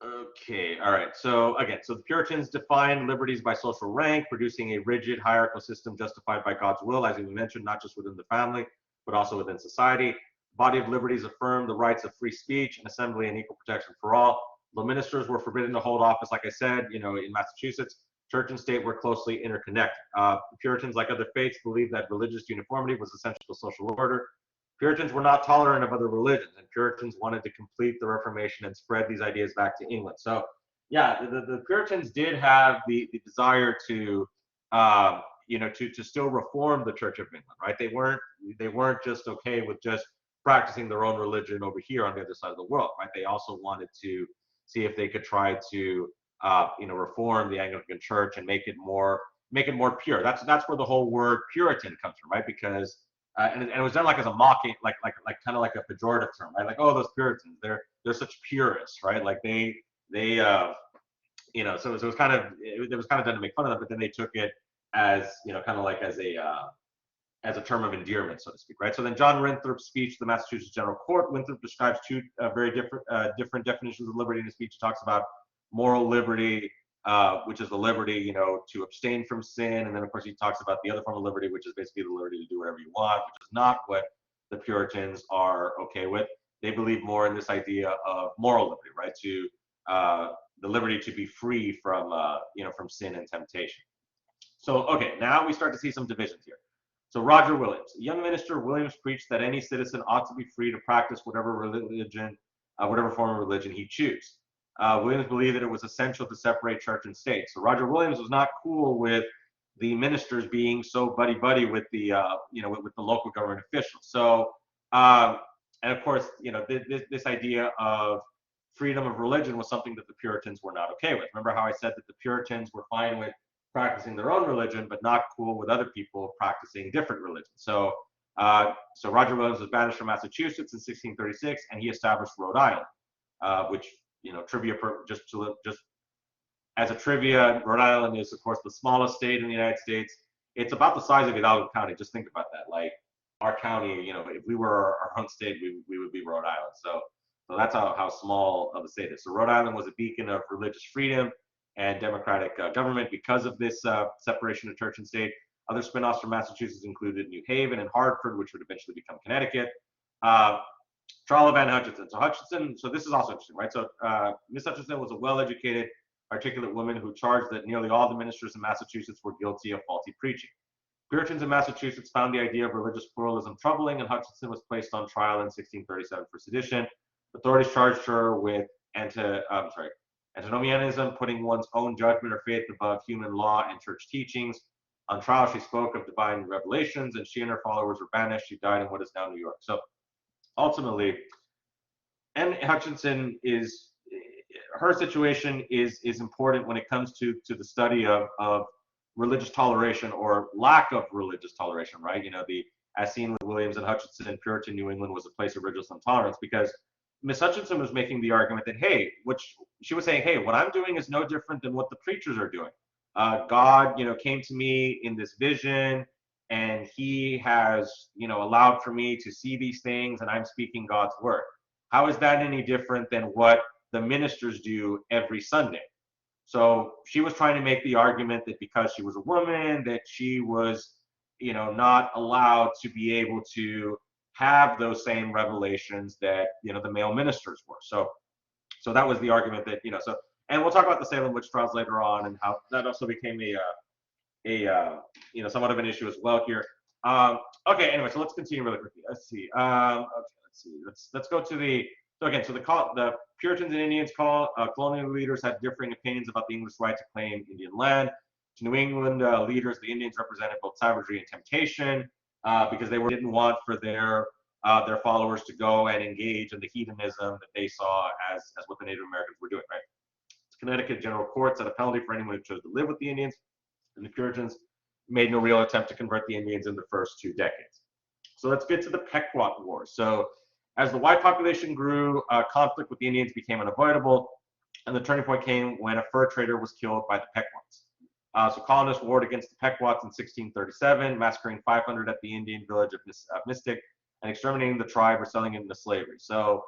Okay, all right. So again, so the Puritans defined liberties by social rank, producing a rigid hierarchical system justified by God's will, as we mentioned, not just within the family, but also within society. Body of liberties affirmed the rights of free speech and assembly and equal protection for all. The ministers were forbidden to hold office, like I said, in Massachusetts. Church and state were closely interconnected. Puritans, like other faiths, believed that religious uniformity was essential to social order. Puritans were not tolerant of other religions, and Puritans wanted to complete the Reformation and spread these ideas back to England. So, yeah, the Puritans did have the desire to, to still reform the Church of England, right? They weren't just okay with just practicing their own religion over here on the other side of the world, right? They also wanted to see if they could try to, reform the Anglican Church and make it more pure. That's where the whole word Puritan comes from, right? Because and it was done like as a mocking, like kind of like a pejorative term, right? Like, oh, those Puritans, they're such purists, right? Like they so it was kind of done to make fun of them, but then they took it as kind of like as a term of endearment, so to speak, right? So then John Winthrop's speech to the Massachusetts General Court, Winthrop describes two very different definitions of liberty in his speech. He talks about moral liberty, which is the liberty, to abstain from sin. And then, of course, he talks about the other form of liberty, which is basically the liberty to do whatever you want, which is not what the Puritans are okay with. They believe more in this idea of moral liberty, right? To the liberty to be free from, from sin and temptation. So, okay, now we start to see some divisions here. So Roger Williams, young minister Williams preached that any citizen ought to be free to practice whatever religion, whatever form of religion he chooses. Williams believed that it was essential to separate church and state. So Roger Williams was not cool with the ministers being so buddy-buddy with the, with the local government officials. So, and of course, this idea of freedom of religion was something that the Puritans were not okay with. Remember how I said that the Puritans were fine with practicing their own religion, but not cool with other people practicing different religions. So, so Roger Williams was banished from Massachusetts in 1636, and he established Rhode Island, which, trivia just as a trivia, Rhode Island is, of course, the smallest state in the United States. It's about the size of Hidalgo County. Just think about that. Like our county, if we were our own state, we would be Rhode Island. So that's how small of a state it is. So Rhode Island was a beacon of religious freedom and democratic government because of this separation of church and state. Other spinoffs from Massachusetts included New Haven and Hartford, which would eventually become Connecticut. Charlotte Van Hutchinson. So this is also interesting, right? So Miss Hutchinson was a well-educated, articulate woman who charged that nearly all the ministers in Massachusetts were guilty of faulty preaching. Puritans in Massachusetts found the idea of religious pluralism troubling, and Hutchinson was placed on trial in 1637 for sedition. Authorities charged her with antinomianism, putting one's own judgment or faith above human law and church teachings. On trial, she spoke of divine revelations, and she and her followers were banished. She died in what is now New York. So ultimately, and Hutchinson her situation is important when it comes to the study of religious toleration or lack of religious toleration, right? As seen with Williams and Hutchinson, Puritan New England was a place of religious intolerance, because Miss Hutchinson was making the argument that, hey, she was saying, hey, what I'm doing is no different than what the preachers are doing. God, came to me in this vision, and he has, allowed for me to see these things, and I'm speaking God's word. How is that any different than what the ministers do every Sunday? So she was trying to make the argument that because she was a woman, that she was, not allowed to be able to have those same revelations that, the male ministers were. So that was the argument that, and we'll talk about the Salem witch trials later on, and how that also became somewhat of an issue as well here. Okay, anyway, so let's continue really quickly. Let's see. Okay, let's see. Let's go to the so again. So the Puritans and Indians colonial leaders had differing opinions about the English right to claim Indian land. To New England leaders, the Indians represented both savagery and temptation because they didn't want for their followers to go and engage in the hedonism that they saw as what the Native Americans were doing. Right. Connecticut general court set a penalty for anyone who chose to live with the Indians, and the Puritans made no real attempt to convert the Indians in the first 2 decades. So let's get to the Pequot War. So as the white population grew, conflict with the Indians became unavoidable, and the turning point came when a fur trader was killed by the Pequots. So colonists warred against the Pequots in 1637, massacring 500 at the Indian village of Mystic and exterminating the tribe or selling it into slavery. So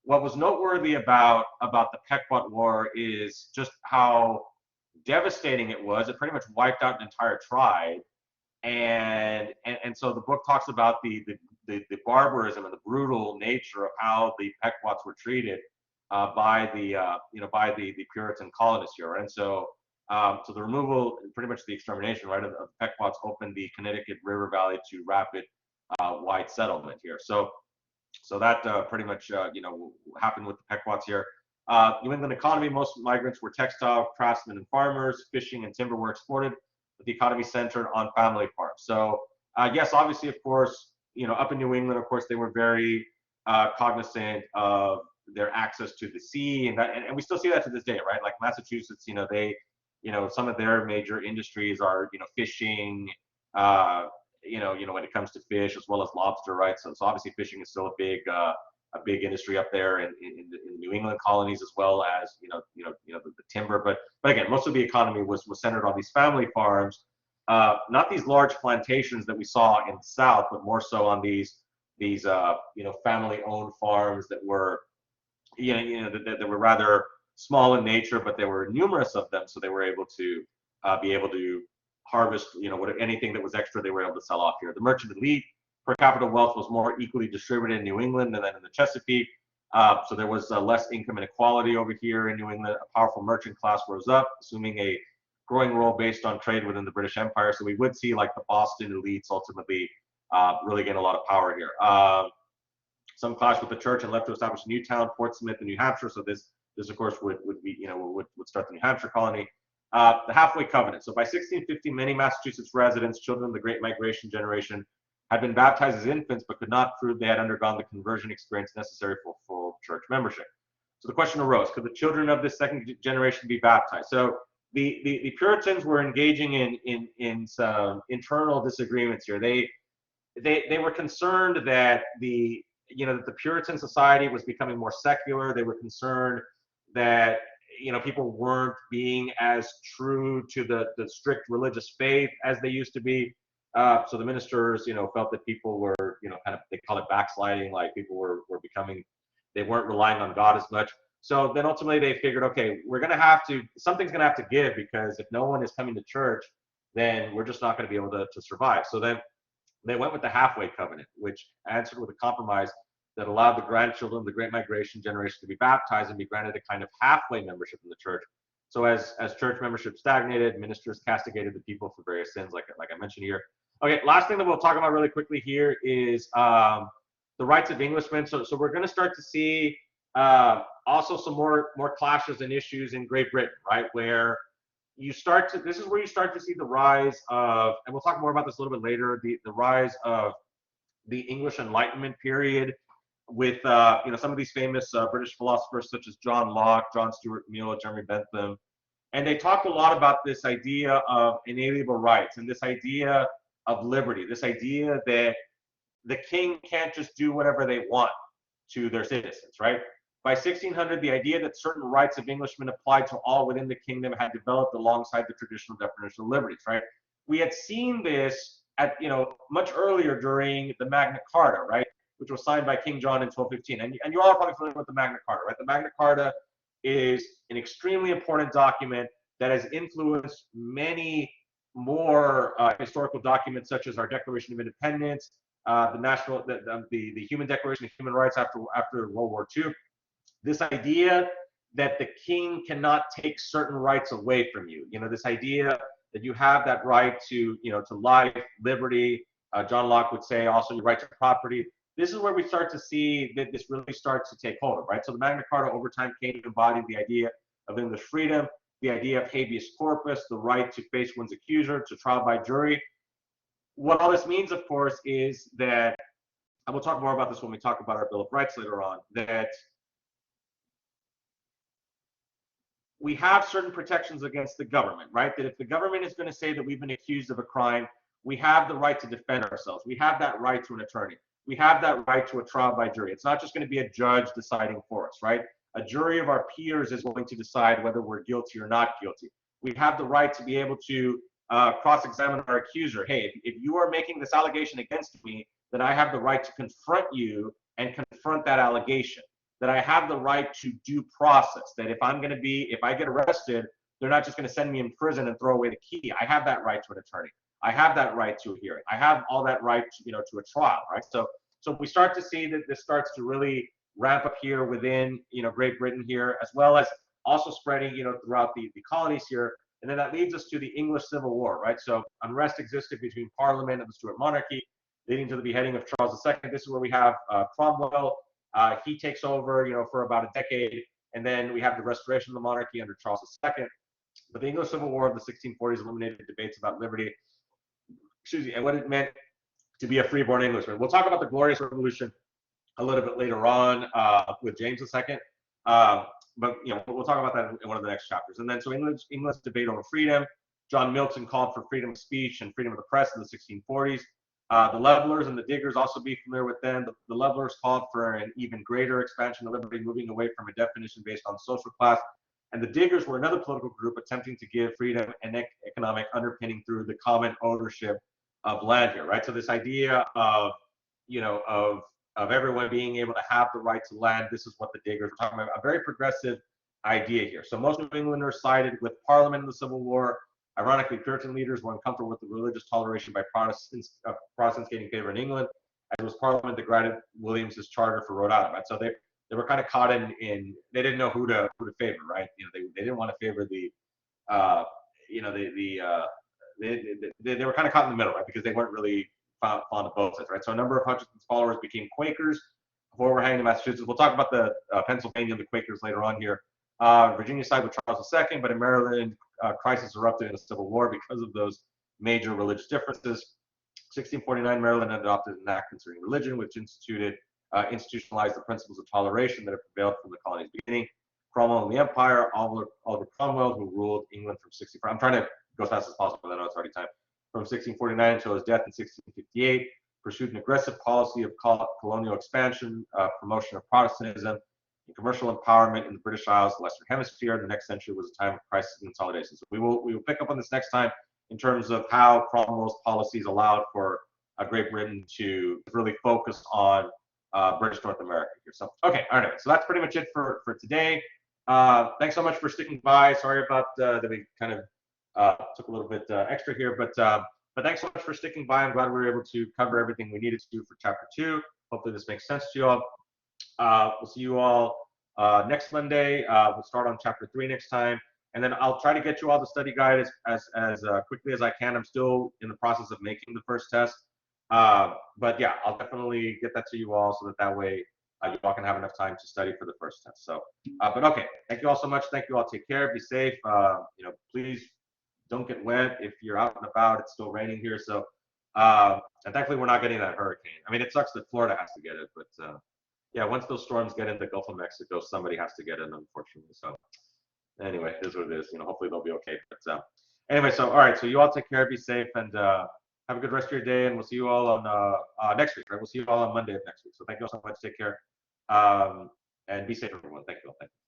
what was noteworthy about the Pequot War is just how devastating it was. It pretty much wiped out an entire tribe, and so the book talks about the barbarism and the brutal nature of how the Pequots were treated by the Puritan colonists here, and so so the removal and pretty much the extermination, right, of Pequots opened the Connecticut River Valley to rapid white settlement here. So that pretty much happened with the Pequots here. New England economy, most migrants were textile craftsmen and farmers. Fishing and timber were exported, but the economy centered on family farms. So yes, obviously, of course, up in New England, of course, they were very cognizant of their access to the sea, and we still see that to this day, right? Like Massachusetts, they, some of their major industries are, fishing, when it comes to fish as well as lobster, right? So obviously fishing is still a big industry up there in the New England colonies, as well as the timber. But again, most of the economy was centered on these family farms, not these large plantations that we saw in the South, but more so on these family-owned farms that were that were rather small in nature, but there were numerous of them, so they were able to harvest anything that was extra. They were able to sell off here. The merchant elite, per capita wealth was more equally distributed in New England than in the Chesapeake. So there was less income inequality over here in New England. A powerful merchant class rose up, assuming a growing role based on trade within the British Empire. So we would see like the Boston elites ultimately really gain a lot of power here. Some clashed with the church and left to establish a new town, Portsmouth in New Hampshire. So this of course would start the New Hampshire colony. The Halfway Covenant. So by 1650, many Massachusetts residents, children of the Great Migration generation, had been baptized as infants, but could not prove they had undergone the conversion experience necessary for full church membership. So the question arose: could the children of this second generation be baptized? So the Puritans were engaging in some internal disagreements here. They were concerned that the Puritan society was becoming more secular. They were concerned that people weren't being as true to the strict religious faith as they used to be. So the ministers, felt that people were, they call it backsliding, like people were becoming, they weren't relying on God as much. So then ultimately they figured, okay, something's going to have to give, because if no one is coming to church, then we're just not going to be able to survive. So then they went with the Halfway Covenant, which answered with a compromise that allowed the grandchildren of the Great Migration generation to be baptized and be granted a kind of halfway membership in the church. So as church membership stagnated, ministers castigated the people for various sins, like I mentioned here. Okay, last thing that we'll talk about really quickly here is the rights of Englishmen. So we're going to start to see also some more clashes and issues in Great Britain, right? Where this is where you start to see the rise of, and we'll talk more about this a little bit later, the rise of the English Enlightenment period, with some of these famous British philosophers such as John Locke, John Stuart Mill, Jeremy Bentham, and they talked a lot about this idea of inalienable rights and this idea of liberty, this idea that the king can't just do whatever they want to their citizens, right? By 1600, the idea that certain rights of Englishmen applied to all within the kingdom had developed alongside the traditional definition of liberties, right? We had seen this at much earlier during the Magna Carta, right, which was signed by King John in 1215. And you all are probably familiar with the Magna Carta, right? The Magna Carta is an extremely important document that has influenced many more historical documents, such as our Declaration of Independence, the Human Declaration of Human Rights after World War II. This idea that the king cannot take certain rights away from you. This idea that you have that right to life, liberty. John Locke would say also your right to property, this is where we start to see that this really starts to take hold of, right? So the Magna Carta over time came to embody the idea of English freedom, the idea of habeas corpus, the right to face one's accuser, to trial by jury. What all this means, of course, is that, and we'll talk more about this when we talk about our Bill of Rights later on, that we have certain protections against the government, right? That if the government is going to say that we've been accused of a crime, we have the right to defend ourselves. We have that right to an attorney. We have that right to a trial by jury. It's not just going to be a judge deciding for us, right? A jury of our peers is going to decide whether we're guilty or not guilty. We have the right to be able to cross-examine our accuser. Hey, if you are making this allegation against me, then I have the right to confront you and confront that allegation. That I have the right to due process. That if I get arrested, they're not just going to send me in prison and throw away the key. I have that right to an attorney. I have that right to a hearing. I have all that right to, to a trial, right? So we start to see that this starts to really ramp up here within, Great Britain here, as well as also spreading, throughout the colonies here. And then that leads us to the English Civil War, right? So unrest existed between Parliament and the Stuart monarchy, leading to the beheading of Charles II. This is where we have Cromwell. He takes over, for about a decade, and then we have the restoration of the monarchy under Charles II. But the English Civil War of the 1640s illuminated debates about liberty, and what it meant to be a freeborn Englishman. We'll talk about the Glorious Revolution a little bit later on with James II. But we'll talk about that in one of the next chapters. And then so England's debate over freedom. John Milton called for freedom of speech and freedom of the press in the 1640s. The levelers and the diggers, also be familiar with them. The levelers called for an even greater expansion of liberty, moving away from a definition based on social class. And the diggers were another political group attempting to give freedom and economic underpinning through the common ownership of land here, right? So this idea of, of everyone being able to have the right to land, this is what the diggers were talking about, a very progressive idea here. So most New Englanders sided with Parliament in the Civil War. Ironically, Puritan leaders were uncomfortable with the religious toleration by Protestants gaining favor in England, as was Parliament that granted Williams's charter for Rhode Island. Right? So they were kind of caught in they didn't know who to favor, right? They didn't want to favor the they were kind of caught in the middle, right? Because they weren't really fond of both sides, right? So a number of Hutchinson's followers became Quakers before we're hanging in Massachusetts. We'll talk about the Pennsylvania and the Quakers later on here. Virginia sided with Charles II, but in Maryland, crisis erupted in the Civil War because of those major religious differences. 1649, Maryland adopted an act concerning religion, which institutionalized the principles of toleration that had prevailed from the colony's beginning. Cromwell and the Empire, Oliver Cromwell, who ruled England from 16. I'm trying to go as fast as possible, but I know it's already time. From 1649 until his death in 1658, pursued an aggressive policy of colonial expansion, promotion of Protestantism, and commercial empowerment in the British Isles, the Western Hemisphere. The next century was a time of crisis and consolidation. So we will pick up on this next time in terms of how Cromwell's policies allowed for Great Britain to really focus on British North America here. So, okay, all right. So that's pretty much it for today. Thanks so much for sticking by. Sorry about that we kind of took a little bit extra here, but thanks so much for sticking by. I'm glad we were able to cover everything we needed to do for Chapter 2. Hopefully this makes sense to you all. We'll see you all next Monday. We'll start on Chapter 3 next time. And then I'll try to get you all the study guide as quickly as I can. I'm still in the process of making the first test. But yeah, I'll definitely get that to you all so that way you all can have enough time to study for the first test. So, but okay, thank you all so much. Thank you all. Take care. Be safe. Please don't get wet if you're out and about. It's still raining here. So, and thankfully we're not getting that hurricane. I mean, it sucks that Florida has to get it, but yeah, once those storms get in the Gulf of Mexico, somebody has to get it, unfortunately. So anyway, it is what it is. Hopefully they'll be okay. But anyway, so all right, so you all take care, be safe, and have a good rest of your day. And we'll see you all on next week. Right? We'll see you all on Monday of next week. So thank you all so much. Take care, and be safe, everyone. Thank you all. Thank you.